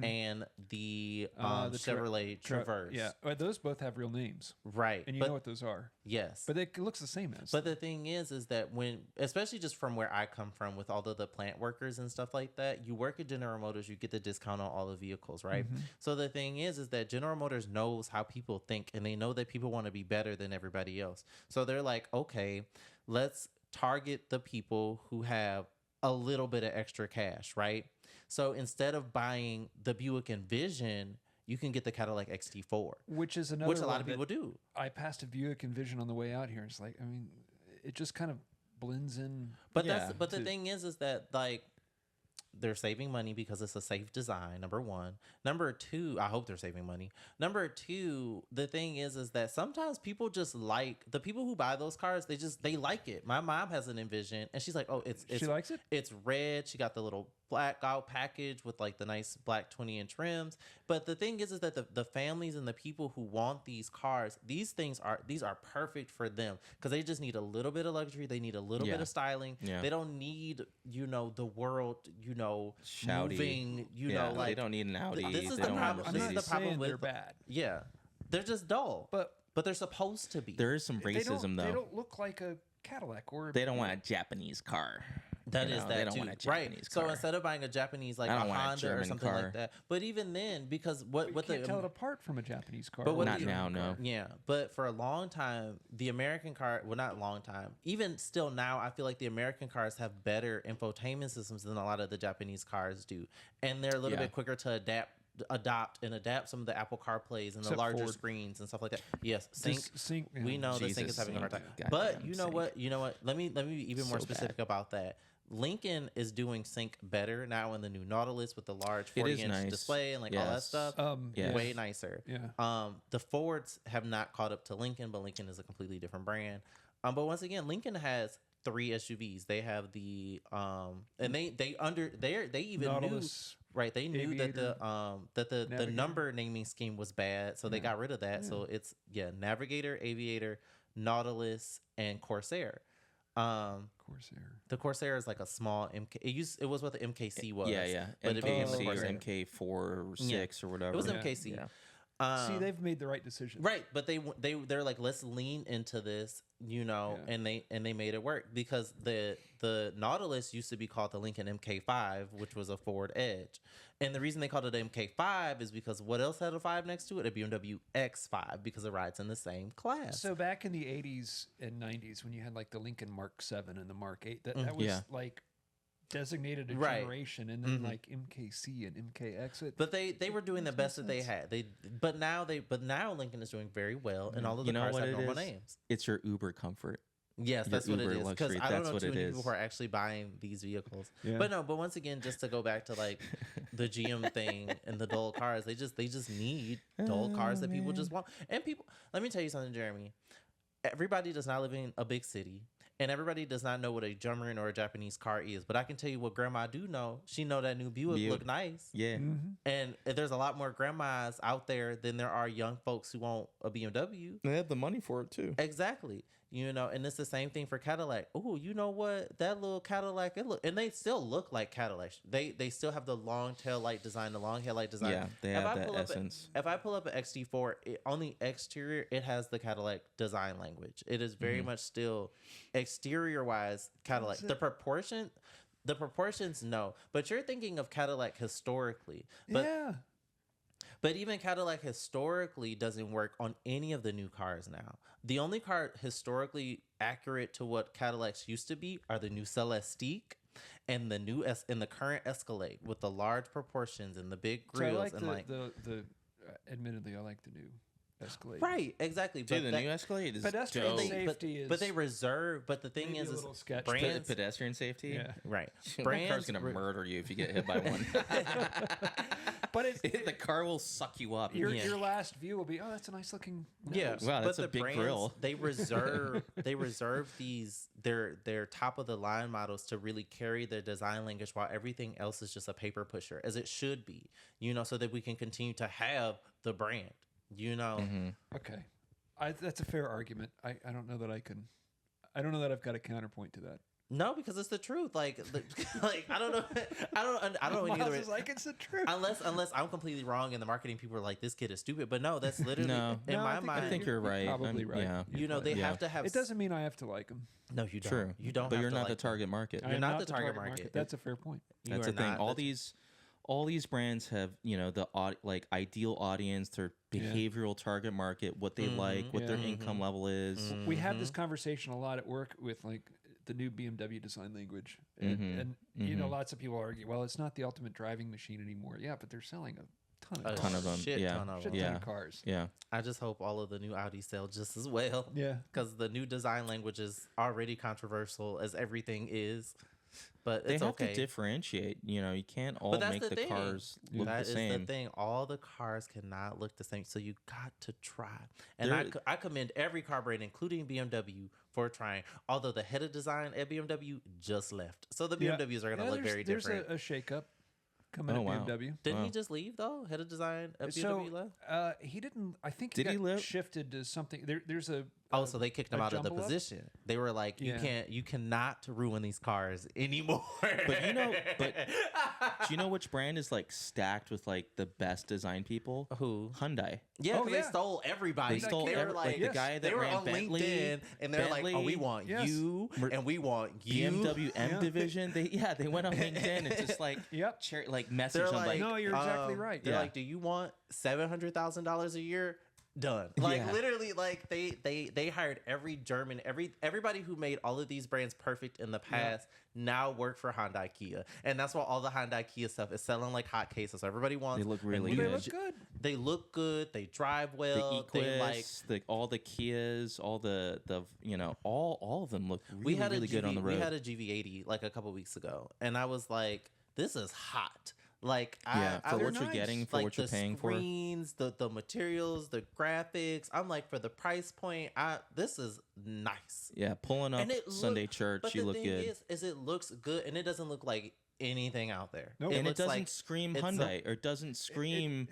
Speaker 2: And the Chevrolet Traverse.
Speaker 1: Yeah, well, those both have real names,
Speaker 2: Right.
Speaker 1: and you
Speaker 2: but,
Speaker 1: know what those are.
Speaker 2: yes.
Speaker 1: But it looks the same as.
Speaker 2: But the thing is that when, especially just from where I come from with all of the plant workers and stuff like that, you work at General Motors, you get the discount on all the vehicles, right? So the thing is that General Motors knows how people think, and they know that people want to be better than everybody else. So they're like, okay, let's target the people who have a little bit of extra cash, right? So instead of buying the Buick Envision, you can get the Cadillac XT4,
Speaker 1: which is another
Speaker 2: which a lot
Speaker 1: one
Speaker 2: of
Speaker 1: that
Speaker 2: people do.
Speaker 1: I passed a Buick Envision on the way out here. It's like, I mean, it just kind of blends in.
Speaker 2: But
Speaker 3: Yeah.
Speaker 2: the thing is that like they're saving money because it's a safe design. Number one. Number two, I hope they're saving money. Number two, the thing is that sometimes people just like the people who buy those cars. They like it. My mom has an Envision, and she's like, oh, it's
Speaker 1: She likes it.
Speaker 2: It's red. She got the little black out package with like the nice black 20-inch rims. But the thing is that the families and the people who want these cars, these are perfect for them because they just need a little bit of luxury. They need a little bit
Speaker 3: Yeah.
Speaker 2: of styling.
Speaker 3: Yeah.
Speaker 2: They don't need the world
Speaker 3: Shouty.
Speaker 2: moving.
Speaker 3: Yeah,
Speaker 2: like
Speaker 3: they don't need an Audi.
Speaker 2: this is
Speaker 3: they
Speaker 2: the
Speaker 3: don't
Speaker 2: problem-
Speaker 3: want a
Speaker 2: this is
Speaker 1: I'm
Speaker 2: the
Speaker 1: not
Speaker 3: Mercedes.
Speaker 2: problem
Speaker 1: saying they're
Speaker 2: with-
Speaker 1: bad,
Speaker 2: yeah, they're just dull.
Speaker 1: but
Speaker 2: But they're supposed to be.
Speaker 3: There is some
Speaker 1: they
Speaker 3: racism
Speaker 1: They
Speaker 3: though.
Speaker 1: don't look like a Cadillac or.
Speaker 3: They don't want a Japanese car.
Speaker 2: That
Speaker 3: You
Speaker 2: is
Speaker 3: know,
Speaker 2: that
Speaker 3: they don't
Speaker 2: too,
Speaker 3: want a
Speaker 2: right?
Speaker 3: Japanese
Speaker 2: So
Speaker 3: car.
Speaker 2: instead of buying a Japanese like
Speaker 3: I
Speaker 2: a
Speaker 3: don't want a
Speaker 2: Honda or
Speaker 3: German
Speaker 2: something
Speaker 3: car.
Speaker 2: like that, but even then, because
Speaker 1: you
Speaker 2: what
Speaker 1: can't
Speaker 2: the
Speaker 1: tell it apart from a Japanese car.
Speaker 2: But
Speaker 1: or
Speaker 2: what
Speaker 1: a
Speaker 3: Not
Speaker 2: the-
Speaker 1: German
Speaker 3: now,
Speaker 1: car.
Speaker 3: no.
Speaker 2: yeah, but for a long time, the American car, well, not long time, even still now, I feel like the American cars have better infotainment systems than a lot of the Japanese cars do, and they're a little
Speaker 3: Yeah.
Speaker 2: bit quicker to adapt some of the Apple CarPlays and
Speaker 1: Except
Speaker 2: the larger
Speaker 1: Ford.
Speaker 2: screens and stuff like that. Yes,
Speaker 1: This
Speaker 2: Sync.
Speaker 1: yeah.
Speaker 2: We know that Sync is
Speaker 3: Jesus,
Speaker 2: having a hard time.
Speaker 3: Sync.
Speaker 2: But
Speaker 3: Goddamn
Speaker 2: you know
Speaker 3: Sync.
Speaker 2: what? You know what? Let me be even more
Speaker 3: So
Speaker 2: specific
Speaker 3: bad.
Speaker 2: about that. Lincoln is doing Sync better now in the new Nautilus with the large
Speaker 3: It is
Speaker 2: 40-inch
Speaker 3: nice.
Speaker 2: display and like all that
Speaker 3: Yes.
Speaker 2: stuff.
Speaker 3: Yes.
Speaker 2: Way nicer.
Speaker 1: Yeah.
Speaker 2: The Fords have not caught up to Lincoln, but Lincoln is a completely different brand. But once again, Lincoln has 3 SUVs. They have the and they even
Speaker 1: Nautilus.
Speaker 2: knew right. They knew that the
Speaker 1: Navigator.
Speaker 2: number naming scheme was bad, so they got rid of that. So it's Navigator, Aviator, Nautilus, and Corsair.
Speaker 1: Corsair.
Speaker 2: The Corsair is like a small MK. It was what the MKC was.
Speaker 3: Yeah.
Speaker 2: But it became the
Speaker 3: MKC or
Speaker 2: Corsair.
Speaker 3: MK4 or 6 or whatever.
Speaker 2: It was
Speaker 1: Yeah.
Speaker 2: MKC.
Speaker 3: Yeah.
Speaker 1: See, they've made the right decision.
Speaker 2: Right, but they're like, let's lean into this,
Speaker 1: Yeah.
Speaker 2: and they made it work because the Nautilus used to be called the Lincoln MK5, which was a Ford Edge, and the reason they called it MK5 is because what else had a 5 next to it? A BMW X5 because it rides in the same class.
Speaker 1: So back in the 80s and 90s, when you had like the Lincoln Mark 7 and the Mark 8, that was
Speaker 3: Yeah.
Speaker 1: like designated a
Speaker 2: Right.
Speaker 1: generation, and then like MKC and MKX.
Speaker 2: But they were doing the
Speaker 1: makes
Speaker 2: best
Speaker 1: no
Speaker 2: that they
Speaker 1: sense.
Speaker 2: had. But now Lincoln is doing very well, and all of the
Speaker 3: You know
Speaker 2: cars
Speaker 3: what
Speaker 2: have
Speaker 3: it
Speaker 2: normal
Speaker 3: is?
Speaker 2: names.
Speaker 3: It's your Uber comfort.
Speaker 2: Yes,
Speaker 3: Your
Speaker 2: that's what it
Speaker 3: Uber
Speaker 2: is. Because
Speaker 3: luxury,
Speaker 2: I don't
Speaker 3: that's
Speaker 2: know
Speaker 3: what
Speaker 2: too
Speaker 3: it
Speaker 2: many
Speaker 3: is.
Speaker 2: people who are actually buying these vehicles.
Speaker 1: Yeah.
Speaker 2: But no, but once again, just to go back to like the GM thing and the dull cars, they just need dull cars that people just want. And people, let me tell you something, Jeremy. Everybody does not live in a big city, and everybody does not know what a German or a Japanese car is. But I can tell you what Grandma do know. She know that new Buick
Speaker 3: Buick.
Speaker 2: look nice.
Speaker 3: Yeah.
Speaker 2: And there's a lot more grandmas out there than there are young folks who want a BMW.
Speaker 3: They have the money for it too.
Speaker 2: Exactly. And it's the same thing for Cadillac. Oh, you know what? That little Cadillac, and they still look like Cadillacs. They still have the long tail light design, the long headlight design.
Speaker 3: Yeah, they have that essence.
Speaker 2: If I pull up an XT4, on the exterior, it has the Cadillac design language. It is very much still exterior-wise Cadillac. The proportions, no. But you're thinking of Cadillac historically. But,
Speaker 1: yeah.
Speaker 2: But even Cadillac historically doesn't work on any of the new cars now. The only car historically accurate to what Cadillacs used to be are the new Celestiq and the new and the current Escalade with the large proportions and the big grills.
Speaker 1: So I like the admittedly, I like the new Escalade.
Speaker 2: Right, exactly.
Speaker 3: Dude, the new Escalade is
Speaker 1: pedestrian
Speaker 3: dope.
Speaker 1: safety is.
Speaker 2: But they reserve. But the thing
Speaker 1: maybe
Speaker 2: is
Speaker 1: a little sketch.
Speaker 2: brands,
Speaker 3: Pedestrian safety.
Speaker 1: Yeah.
Speaker 2: right?
Speaker 3: That car's gonna murder you if you get hit by one.
Speaker 1: But it's,
Speaker 3: The car will suck you up.
Speaker 1: your last view will be, oh, that's a nice looking nose.
Speaker 2: Yeah,
Speaker 3: Wow, that's
Speaker 2: but
Speaker 3: a big grill.
Speaker 2: They reserve these their top of the line models to really carry their design language, while everything else is just a paper pusher, as it should be. So that we can continue to have the brand.
Speaker 1: Okay, that's a fair argument. I don't know that I can. I don't know that I've got a counterpoint to that.
Speaker 2: No, because it's the truth. Like I don't know. I don't know either.
Speaker 1: Miles is like, it's the truth.
Speaker 2: Unless I'm completely wrong and the marketing people are like, this kid is stupid. But no, that's literally in my mind.
Speaker 3: I think you're right.
Speaker 1: Probably right.
Speaker 3: Yeah.
Speaker 2: They have to have.
Speaker 1: It doesn't mean I have to like them.
Speaker 2: No, you don't.
Speaker 3: True.
Speaker 2: You don't.
Speaker 3: But
Speaker 2: have
Speaker 3: you're
Speaker 2: to
Speaker 3: not the
Speaker 2: like
Speaker 3: target market.
Speaker 2: You're not the target market.
Speaker 1: That's a fair point.
Speaker 3: That's the thing. All these brands have, the ideal audience, their behavioral target market, what they like, what their income level is.
Speaker 1: We have this conversation a lot at work with like the new BMW design language, and lots of people argue, well, it's not the ultimate driving machine anymore. Yeah, but they're selling a ton of
Speaker 3: them.
Speaker 2: Shit ton of
Speaker 1: cars.
Speaker 3: Yeah.
Speaker 2: I just hope all of the new Audis sell just as well.
Speaker 1: Yeah,
Speaker 2: because the new design language is already controversial as everything is. But
Speaker 3: they
Speaker 2: it's
Speaker 3: have
Speaker 2: okay.
Speaker 3: to differentiate. You can't all make the cars look the same.
Speaker 2: That is the thing. All the cars cannot look the same. So you got to try. And I commend every car brand, including BMW, for trying. Although the head of design at BMW just left, so the BMWs are going to look very different.
Speaker 1: There's a shakeup coming at BMW.
Speaker 2: Didn't he just leave though? Head of design at BMW left.
Speaker 1: He didn't. I think
Speaker 3: he got
Speaker 1: shifted to something. There's a.
Speaker 2: So they kicked him out of the position. They were like, you cannot ruin these cars anymore.
Speaker 3: But do you know which brand is like stacked with like the best design people?
Speaker 2: Who?
Speaker 3: Hyundai.
Speaker 2: Yeah, they stole everybody.
Speaker 3: They were like
Speaker 2: the
Speaker 3: guy that
Speaker 2: they were
Speaker 3: ran
Speaker 2: on
Speaker 3: Bentley,
Speaker 2: LinkedIn, and they're like, "Oh, we want you, and we want you."
Speaker 3: BMW M division. They went on LinkedIn and just like message them like,
Speaker 1: no, you're exactly right.
Speaker 2: They're like, "Do you want $700,000 a year?" Done. Literally, they hired everybody who made all of these brands perfect in the past now work for Hyundai Kia, and that's why all the Hyundai Kia stuff is selling like hotcakes. So everybody wants.
Speaker 3: They look really
Speaker 1: good. They look good.
Speaker 2: They look good. They drive well.
Speaker 3: The Equus, all the Kias, all the all of them look really good on the road.
Speaker 2: We had a GV80 like a couple weeks ago, and I was like, this is hot. Like,
Speaker 3: for what you're getting, for what you're paying for.
Speaker 2: The screens, the materials, the graphics. I'm like, for the price point, this is nice.
Speaker 3: Yeah, pulling up Sunday church, you look good.
Speaker 2: But the thing is it looks good, and it doesn't look like anything out there.
Speaker 1: Nope.
Speaker 3: And it doesn't scream Hyundai, or it doesn't scream,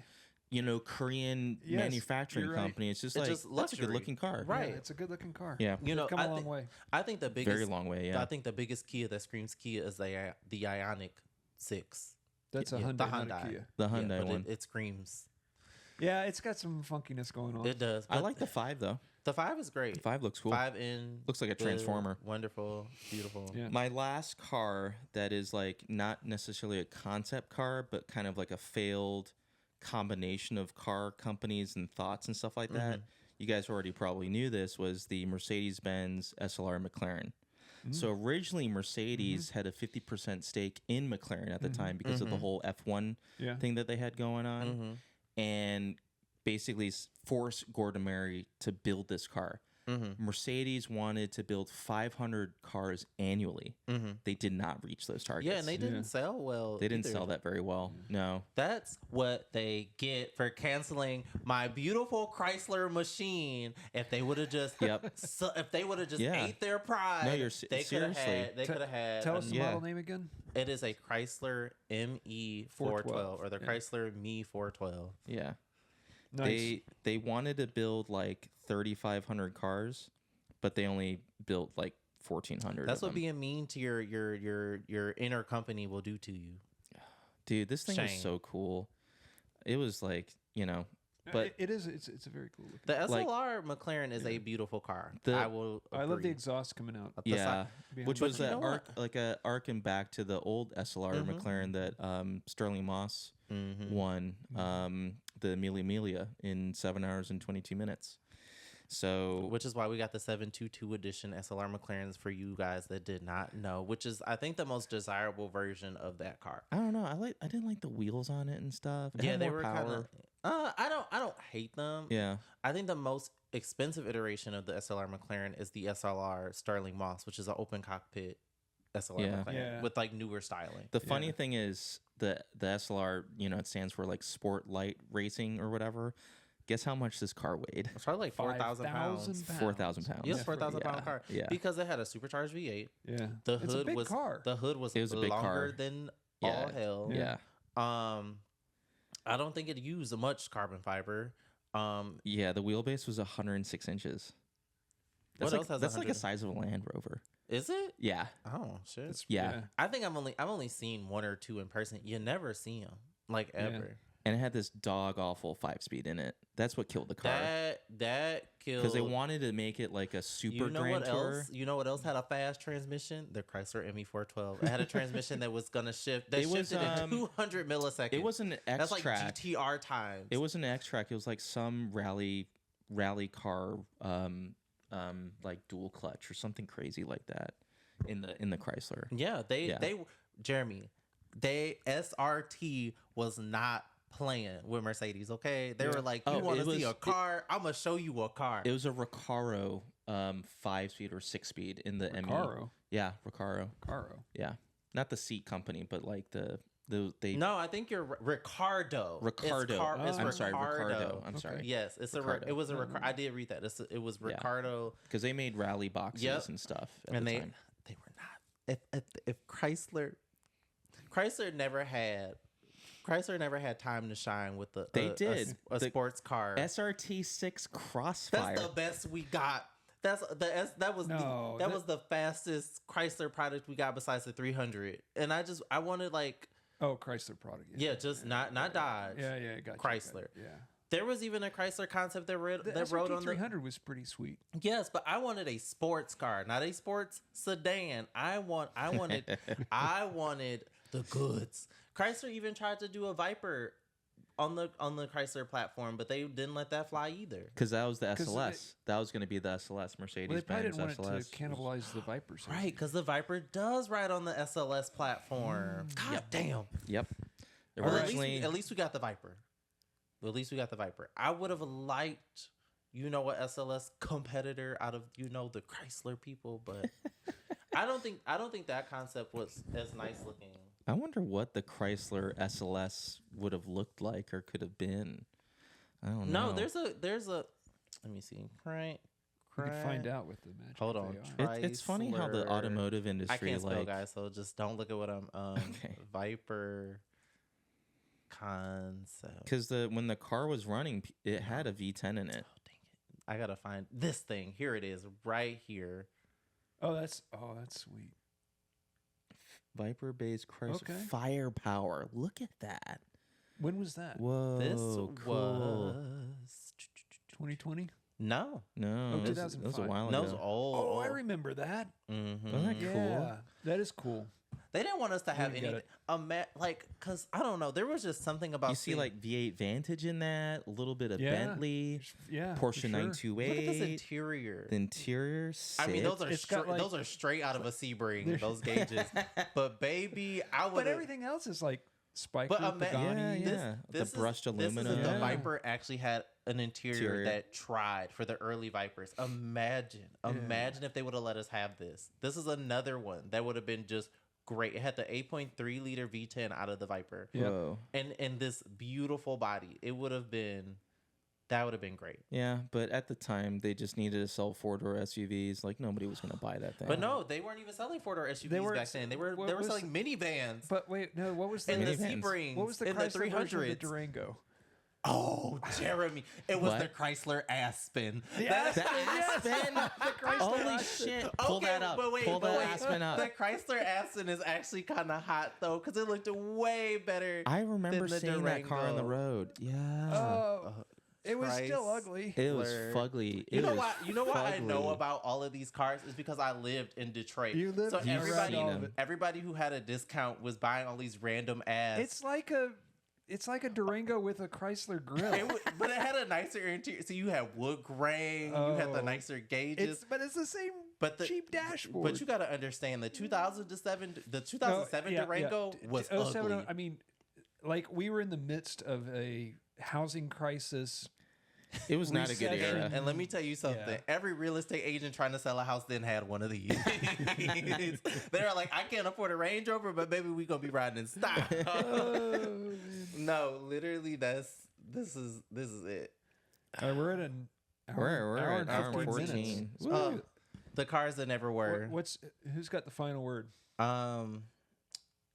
Speaker 3: Korean manufacturing company. It's just that's a good looking car.
Speaker 2: Right.
Speaker 1: Yeah, it's a good looking car.
Speaker 3: Yeah.
Speaker 1: It's come a long way.
Speaker 2: I think the biggest,
Speaker 3: very long way, yeah.
Speaker 2: I think the biggest Kia that screams Kia is the Ioniq 6.
Speaker 1: That's a Hyundai, not a Kia.
Speaker 3: The Hyundai one.
Speaker 2: It screams.
Speaker 1: Yeah, it's got some funkiness going on.
Speaker 2: It does.
Speaker 3: I like the 5 though.
Speaker 2: The 5 is great.
Speaker 3: The 5 looks cool.
Speaker 2: 5 in
Speaker 3: looks like a transformer.
Speaker 2: Wonderful, beautiful.
Speaker 1: Yeah.
Speaker 3: My last car that is like not necessarily a concept car, but kind of like a failed combination of car companies and thoughts and stuff like that. You guys already probably knew this, was the Mercedes-Benz SLR McLaren. So originally Mercedes had a 50% stake in McLaren at the time because of the whole F1 thing that they had going on, and basically forced Gordon Murray to build this car. Mercedes wanted to build 500 cars annually. They did not reach those targets.
Speaker 2: Yeah, and they didn't sell well.
Speaker 3: They didn't sell that very well. No.
Speaker 2: That's what they get for canceling my beautiful Chrysler machine. If they would have just, if they would have just ate their pride,
Speaker 3: no,
Speaker 2: they could have had. They could have had.
Speaker 1: Tell us the model name again.
Speaker 2: It is a Chrysler ME 412 or the Chrysler Me 412.
Speaker 3: Yeah.
Speaker 1: Nice.
Speaker 3: They wanted to build like 3,500 cars, but they only built like 1,400.
Speaker 2: That's
Speaker 3: of
Speaker 2: what
Speaker 3: them.
Speaker 2: being mean to your inner company will do to you.
Speaker 3: Dude, this thing was
Speaker 2: Shame.
Speaker 3: so cool. It was like, but
Speaker 1: it is. It's a very cool looking.
Speaker 2: The
Speaker 3: Like-
Speaker 2: SLR McLaren is a beautiful car.
Speaker 3: The-
Speaker 2: I will.
Speaker 1: I love the
Speaker 2: agree.
Speaker 1: exhaust coming out.
Speaker 2: The
Speaker 3: yeah,
Speaker 2: side-
Speaker 1: behind
Speaker 3: which
Speaker 1: the
Speaker 3: was
Speaker 2: you
Speaker 3: a
Speaker 2: know what?
Speaker 3: arcing back to the old SLR
Speaker 2: Mhm.
Speaker 3: McLaren that Sterling Moss
Speaker 2: Mhm.
Speaker 3: won the Amelia in 7 hours and 22 minutes. So
Speaker 2: Which is why we got the 722 edition SLR McLarens for you guys that did not know. Which is, I think, the most desirable version of that car.
Speaker 3: I don't know. I didn't like the wheels on it and stuff. It
Speaker 2: Yeah,
Speaker 3: had
Speaker 2: they
Speaker 3: more
Speaker 2: were kind of. I don't hate them.
Speaker 3: Yeah.
Speaker 2: I think the most expensive iteration of the SLR McLaren is the SLR Sterling Moss, which is an open cockpit SLR
Speaker 3: Yeah.
Speaker 2: McLaren
Speaker 1: Yeah.
Speaker 2: with like newer styling.
Speaker 3: The funny
Speaker 1: Yeah.
Speaker 3: thing is the SLR, it stands for like Sport Light Racing or whatever. Guess how much this car weighed?
Speaker 2: It's probably like 4,000 pounds.
Speaker 3: 4,000 pounds.
Speaker 2: Yes,
Speaker 1: Yeah,
Speaker 2: 4,000 pound
Speaker 3: yeah,
Speaker 2: car.
Speaker 3: yeah.
Speaker 2: Because it had a supercharged V8.
Speaker 1: Yeah,
Speaker 2: The
Speaker 1: it's a
Speaker 2: hood
Speaker 1: big
Speaker 2: was
Speaker 1: car.
Speaker 2: The hood was,
Speaker 3: It was a big
Speaker 2: longer
Speaker 3: car.
Speaker 2: than
Speaker 3: Yeah.
Speaker 2: all hell.
Speaker 3: Yeah.
Speaker 2: I don't think it used much carbon fiber.
Speaker 3: Yeah, the wheelbase was 106 inches.
Speaker 2: What
Speaker 3: That's
Speaker 2: else has
Speaker 3: that's like the
Speaker 2: 100?
Speaker 3: size of a Land Rover.
Speaker 2: Is it?
Speaker 3: Yeah.
Speaker 2: Oh shit!
Speaker 1: It's-
Speaker 3: Yeah.
Speaker 2: I think I've only seen one or two in person. You never see them like ever.
Speaker 3: And it had this dog awful 5-speed in it. That's what killed the car.
Speaker 2: That killed.
Speaker 3: Because they wanted to make it like a super
Speaker 2: You know
Speaker 3: Grand
Speaker 2: what
Speaker 3: Tour.
Speaker 2: else? You know what else had a fast transmission? The Chrysler ME412. It had a transmission that was gonna shift. That
Speaker 3: It was,
Speaker 2: shifted in 200 milliseconds.
Speaker 3: It was an
Speaker 2: That's like
Speaker 3: X-Track.
Speaker 2: GTR times.
Speaker 3: It was an X-Track. It was like some rally car, like dual clutch or something crazy like that in the Chrysler.
Speaker 2: Yeah, Jeremy, SRT was not playing with Mercedes. Okay, they were like, you want to see a car? I'm gonna show you a car.
Speaker 3: It was a Recaro 5-speed or 6-speed in the ME.
Speaker 1: Recaro.
Speaker 3: Yeah, Recaro.
Speaker 1: Caro.
Speaker 3: Yeah, not the seat company, but like they.
Speaker 2: No, I think you're Ricardo.
Speaker 3: Ricardo.
Speaker 2: It's
Speaker 3: I'm sorry,
Speaker 2: Ricardo.
Speaker 3: Ricardo. I'm sorry.
Speaker 2: Yes, it was a Ricardo. I did read that. It was Ricardo.
Speaker 3: Because they made rally boxes and stuff. At
Speaker 2: And
Speaker 3: the
Speaker 2: they
Speaker 3: time.
Speaker 2: were not. If Chrysler never had time to shine with a
Speaker 3: The
Speaker 2: sports car.
Speaker 3: SRT6 Crossfire.
Speaker 2: That's the best we got. That was the fastest Chrysler product we got besides the 300. And I wanted like
Speaker 1: Chrysler product.
Speaker 2: just not Dodge.
Speaker 1: Yeah, got
Speaker 2: Chrysler.
Speaker 1: Yeah.
Speaker 2: There was even a Chrysler concept that rode on the
Speaker 1: 300 was pretty sweet.
Speaker 2: Yes, but I wanted a sports car, not a sports sedan. I wanted the goods. Chrysler even tried to do a Viper on the Chrysler platform, but they didn't let that fly either.
Speaker 3: Because that was the
Speaker 1: 'Cause
Speaker 3: SLS. That was going to be the SLS,
Speaker 1: Well, they probably
Speaker 3: Mercedes-Benz
Speaker 1: didn't want
Speaker 3: SLS.
Speaker 1: it to cannibalize the Viper. So to
Speaker 2: Right,
Speaker 1: speak.
Speaker 2: because the Viper does ride on the SLS platform. God damn.
Speaker 3: Yep.
Speaker 2: Well,
Speaker 3: Originally,
Speaker 2: at least we got the Viper. I would have liked, a SLS competitor out of the Chrysler people, but I don't think that concept was as nice looking.
Speaker 3: I wonder what the Chrysler SLS would have looked like or could have been. I don't know.
Speaker 2: No, there's a. Let me see. Right.
Speaker 1: You can find out with the magic.
Speaker 2: Hold
Speaker 1: of
Speaker 2: on.
Speaker 1: AR.
Speaker 3: It's funny how the
Speaker 2: Chrysler-
Speaker 3: automotive
Speaker 2: I
Speaker 3: industry,
Speaker 2: can't spell,
Speaker 3: like,
Speaker 2: guys, so just don't look at what I'm.
Speaker 3: Okay.
Speaker 2: Viper concept.
Speaker 3: because when the car was running, it had a V10 in it.
Speaker 2: Oh, dang it! I gotta find this thing. Here it is, right here.
Speaker 1: That's sweet.
Speaker 3: Viper-based Chrysler
Speaker 1: Okay.
Speaker 3: firepower. Look at that.
Speaker 1: When was that?
Speaker 3: Whoa,
Speaker 2: This
Speaker 3: cool.
Speaker 2: was
Speaker 1: 2020.
Speaker 2: no.
Speaker 3: No,
Speaker 1: Oh,
Speaker 3: it was a
Speaker 1: 2005.
Speaker 3: while
Speaker 2: No,
Speaker 3: ago.
Speaker 2: it was old.
Speaker 1: Oh, I remember that.
Speaker 2: Mm-hmm.
Speaker 3: Wasn't that cool?
Speaker 1: Yeah, that is cool.
Speaker 2: They didn't want us to have
Speaker 1: didn't get
Speaker 2: any cause I don't know. There was just something about
Speaker 3: You see like V8 Vantage in that, a little bit of
Speaker 1: Yeah.
Speaker 3: Bentley,
Speaker 1: Yeah,
Speaker 3: Porsche
Speaker 1: for sure.
Speaker 3: 928.
Speaker 2: look at this interior.
Speaker 3: The interior,
Speaker 2: I mean, those are
Speaker 1: It's got, like-
Speaker 2: those are straight out of a Sebring. Those gauges, but baby, I would.
Speaker 1: But everything else is like Spiker,
Speaker 2: But
Speaker 1: Pagani.
Speaker 3: yeah. The brushed aluminum.
Speaker 2: This is if the
Speaker 1: Yeah.
Speaker 2: Viper actually had an interior
Speaker 3: Interior.
Speaker 2: that tried for the early Vipers. Imagine if they would have let us have this. This is another one that would have been just great. It had the 8.3 liter V10 out of the Viper,
Speaker 1: Yep.
Speaker 3: Whoa.
Speaker 2: and this beautiful body. That would have been great.
Speaker 3: Yeah, but at the time they just needed to sell 4-door SUVs. Like nobody was going to buy that thing.
Speaker 2: But no, they weren't even selling 4-door SUVs
Speaker 1: They were-
Speaker 2: back then. They were
Speaker 1: what was-
Speaker 2: selling minivans.
Speaker 1: But wait, no. What was the
Speaker 2: And the
Speaker 3: minivans.
Speaker 2: Sebrings
Speaker 1: what was the
Speaker 2: in the
Speaker 1: Chrysler version of the
Speaker 2: 300s.
Speaker 1: Durango?
Speaker 2: Oh, Jeremy. It was
Speaker 3: What?
Speaker 2: the Chrysler Aspen.
Speaker 1: The
Speaker 2: That-
Speaker 3: The Aspen. Holy
Speaker 1: Aspen.
Speaker 3: shit! Pull
Speaker 2: Okay,
Speaker 3: that up.
Speaker 2: but wait,
Speaker 3: Pull
Speaker 2: but
Speaker 3: the
Speaker 2: wait.
Speaker 3: Aspen up.
Speaker 2: The Chrysler Aspen is actually kind of hot, though, because it looked way better.
Speaker 3: I remember
Speaker 2: than the
Speaker 3: seeing that car on the
Speaker 2: Durango.
Speaker 3: road. Yeah.
Speaker 1: Oh, it was still
Speaker 2: Chrysler.
Speaker 1: ugly.
Speaker 3: It was
Speaker 2: Chrysler.
Speaker 3: fugly.
Speaker 2: You
Speaker 3: It
Speaker 2: know
Speaker 3: was
Speaker 2: what? You know what I know
Speaker 3: fugly.
Speaker 2: about all of these cars is because I lived in Detroit.
Speaker 1: You lived
Speaker 2: so
Speaker 1: around
Speaker 2: everybody,
Speaker 1: all of it.
Speaker 2: everybody who had a discount was buying all these random ass.
Speaker 1: It's like a Durango with a Chrysler grill.
Speaker 2: But it had a nicer interior. So you had wood grain. You had the
Speaker 1: Oh.
Speaker 2: nicer gauges.
Speaker 1: But it's the same
Speaker 2: But the
Speaker 1: cheap dashboard.
Speaker 2: But you got to understand the 2007 Durango was
Speaker 1: 07,
Speaker 2: ugly.
Speaker 1: I mean, like we were in the midst of a housing crisis.
Speaker 3: It was not a good
Speaker 1: Recession.
Speaker 3: era.
Speaker 2: And let me tell you something.
Speaker 1: Yeah.
Speaker 2: Every real estate agent trying to sell a house then had one of these. They're like, I can't afford a Range Rover, but maybe we gonna be riding in style. No, literally, this is it.
Speaker 1: We're at an hour,
Speaker 3: We're
Speaker 1: hour
Speaker 3: at
Speaker 1: and
Speaker 3: hour and
Speaker 1: 15
Speaker 3: 14.
Speaker 1: minutes.
Speaker 3: Woo.
Speaker 2: The cars that never were.
Speaker 1: Who's got the final word?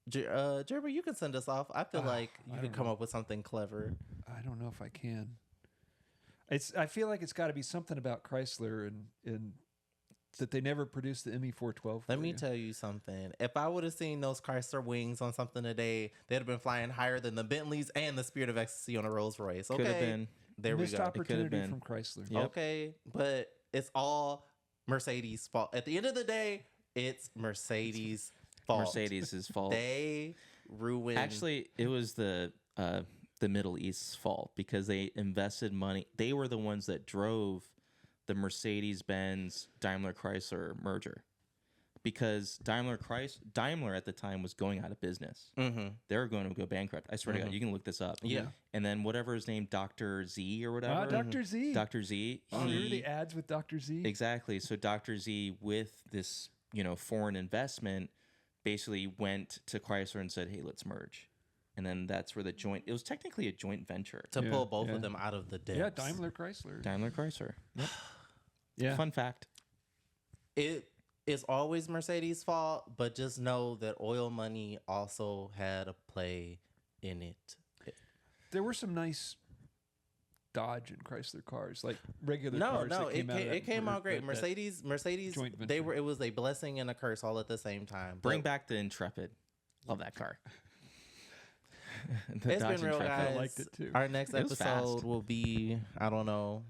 Speaker 2: Jeremy, you can send us off. I feel like
Speaker 1: I
Speaker 2: you
Speaker 1: don't
Speaker 2: can come
Speaker 1: know.
Speaker 2: up with something clever.
Speaker 1: I don't know if I can. I feel like it's got to be something about Chrysler and that they never produced the ME412.
Speaker 2: Let
Speaker 1: for
Speaker 2: me
Speaker 1: you.
Speaker 2: tell you something. If I would have seen those Chrysler wings on something today, they'd have been flying higher than the Bentleys and the Spirit of Ecstasy on a Rolls Royce. Okay,
Speaker 3: Could have been.
Speaker 2: there we
Speaker 1: Missed
Speaker 2: go.
Speaker 1: opportunity
Speaker 3: been.
Speaker 1: from Chrysler.
Speaker 3: Yep.
Speaker 2: Okay, but it's all Mercedes' fault. At the end of the day, it's Mercedes' fault.
Speaker 3: Mercedes' fault.
Speaker 2: They ruined.
Speaker 3: Actually, it was the Middle East's fault because they invested money. They were the ones that drove the Mercedes-Benz Daimler Chrysler merger because Daimler at the time was going out of business.
Speaker 2: Mhm.
Speaker 3: They were going to go bankrupt. I swear to God, you can look this up.
Speaker 2: Yeah.
Speaker 3: And then whatever his name, Dr. Z or whatever.
Speaker 1: Dr. Z.
Speaker 3: Dr. Z.
Speaker 1: Oh, remember
Speaker 3: he-
Speaker 1: the ads with Dr. Z?
Speaker 3: Exactly. So Dr. Z, with this, foreign investment, basically went to Chrysler and said, "Hey, let's merge." And then that's where it was technically a joint venture.
Speaker 2: to
Speaker 1: Yeah,
Speaker 2: pull both
Speaker 1: yeah.
Speaker 2: of them out of the depths.
Speaker 1: Yeah, Daimler Chrysler.
Speaker 3: Daimler Chrysler. Yep.
Speaker 1: Yeah.
Speaker 3: Fun fact.
Speaker 2: It is always Mercedes' fault, but just know that oil money also had a play in it.
Speaker 1: There were some nice Dodge and Chrysler cars, like regular
Speaker 2: No,
Speaker 1: cars.
Speaker 2: no,
Speaker 1: that came out of
Speaker 2: it came
Speaker 1: that-
Speaker 2: out great.
Speaker 1: that-
Speaker 2: Mercedes,
Speaker 1: joint
Speaker 2: they
Speaker 1: venture.
Speaker 2: were. It was a blessing and a curse all at the same time.
Speaker 3: Bring
Speaker 2: But
Speaker 3: back the Intrepid. Love that car.
Speaker 2: It's
Speaker 3: The Dodge
Speaker 2: been real,
Speaker 3: Intrepid.
Speaker 2: guys.
Speaker 1: I liked it too.
Speaker 2: Our next
Speaker 3: It was
Speaker 2: episode
Speaker 3: fast.
Speaker 2: will be, I don't know,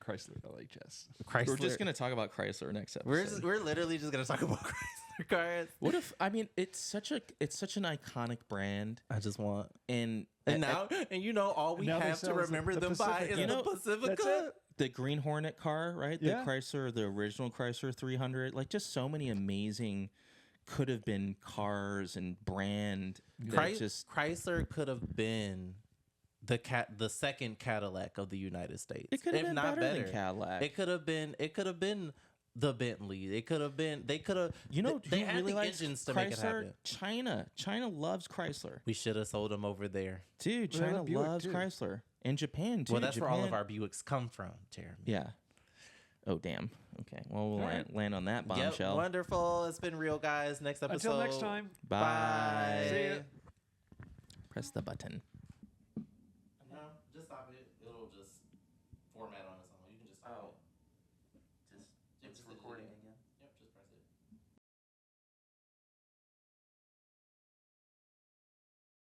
Speaker 1: Chrysler LHS.
Speaker 2: Chrysler.
Speaker 3: We're just gonna talk about Chrysler next episode.
Speaker 2: We're literally just gonna talk about Chrysler cars.
Speaker 3: What if it's such an iconic brand
Speaker 2: I just want.
Speaker 3: and
Speaker 2: Now, all we
Speaker 1: now they
Speaker 2: have to
Speaker 1: sell is
Speaker 2: remember
Speaker 1: the
Speaker 2: them by is
Speaker 1: Pacifica.
Speaker 2: the Pacifica.
Speaker 1: That's it.
Speaker 3: the Green Hornet car, right?
Speaker 1: Yeah.
Speaker 3: The Chrysler, the original Chrysler 300, like just so many amazing could have been cars and brand that just
Speaker 2: Chrysler could have been the second Cadillac of the United States.
Speaker 3: it could have
Speaker 2: if
Speaker 3: been
Speaker 2: not
Speaker 3: better than Cadillac.
Speaker 2: It could have been the Bentley. It could have been. They could have. They
Speaker 3: who
Speaker 2: had
Speaker 3: really
Speaker 2: the
Speaker 3: likes
Speaker 2: engines to
Speaker 3: Chrysler?
Speaker 2: make it happen.
Speaker 3: China loves Chrysler.
Speaker 2: We should have sold them over there.
Speaker 3: Dude,
Speaker 1: Well, they
Speaker 3: China
Speaker 1: love Buick,
Speaker 3: loves
Speaker 1: too.
Speaker 3: Chrysler. And Japan, too.
Speaker 2: Well, that's where all of
Speaker 3: Japan-
Speaker 2: our Buicks come from, Jeremy.
Speaker 3: Yeah. Oh, damn. Okay. Well, we'll
Speaker 1: All right.
Speaker 3: land on that
Speaker 2: Yep,
Speaker 3: bombshell.
Speaker 2: wonderful. It's been real, guys. Next episode.
Speaker 1: Until next time.
Speaker 3: Bye.
Speaker 1: See ya.
Speaker 3: Press the button.
Speaker 2: No, just stop it. It'll just format on its own. You can just stop it. Just
Speaker 1: It's recording.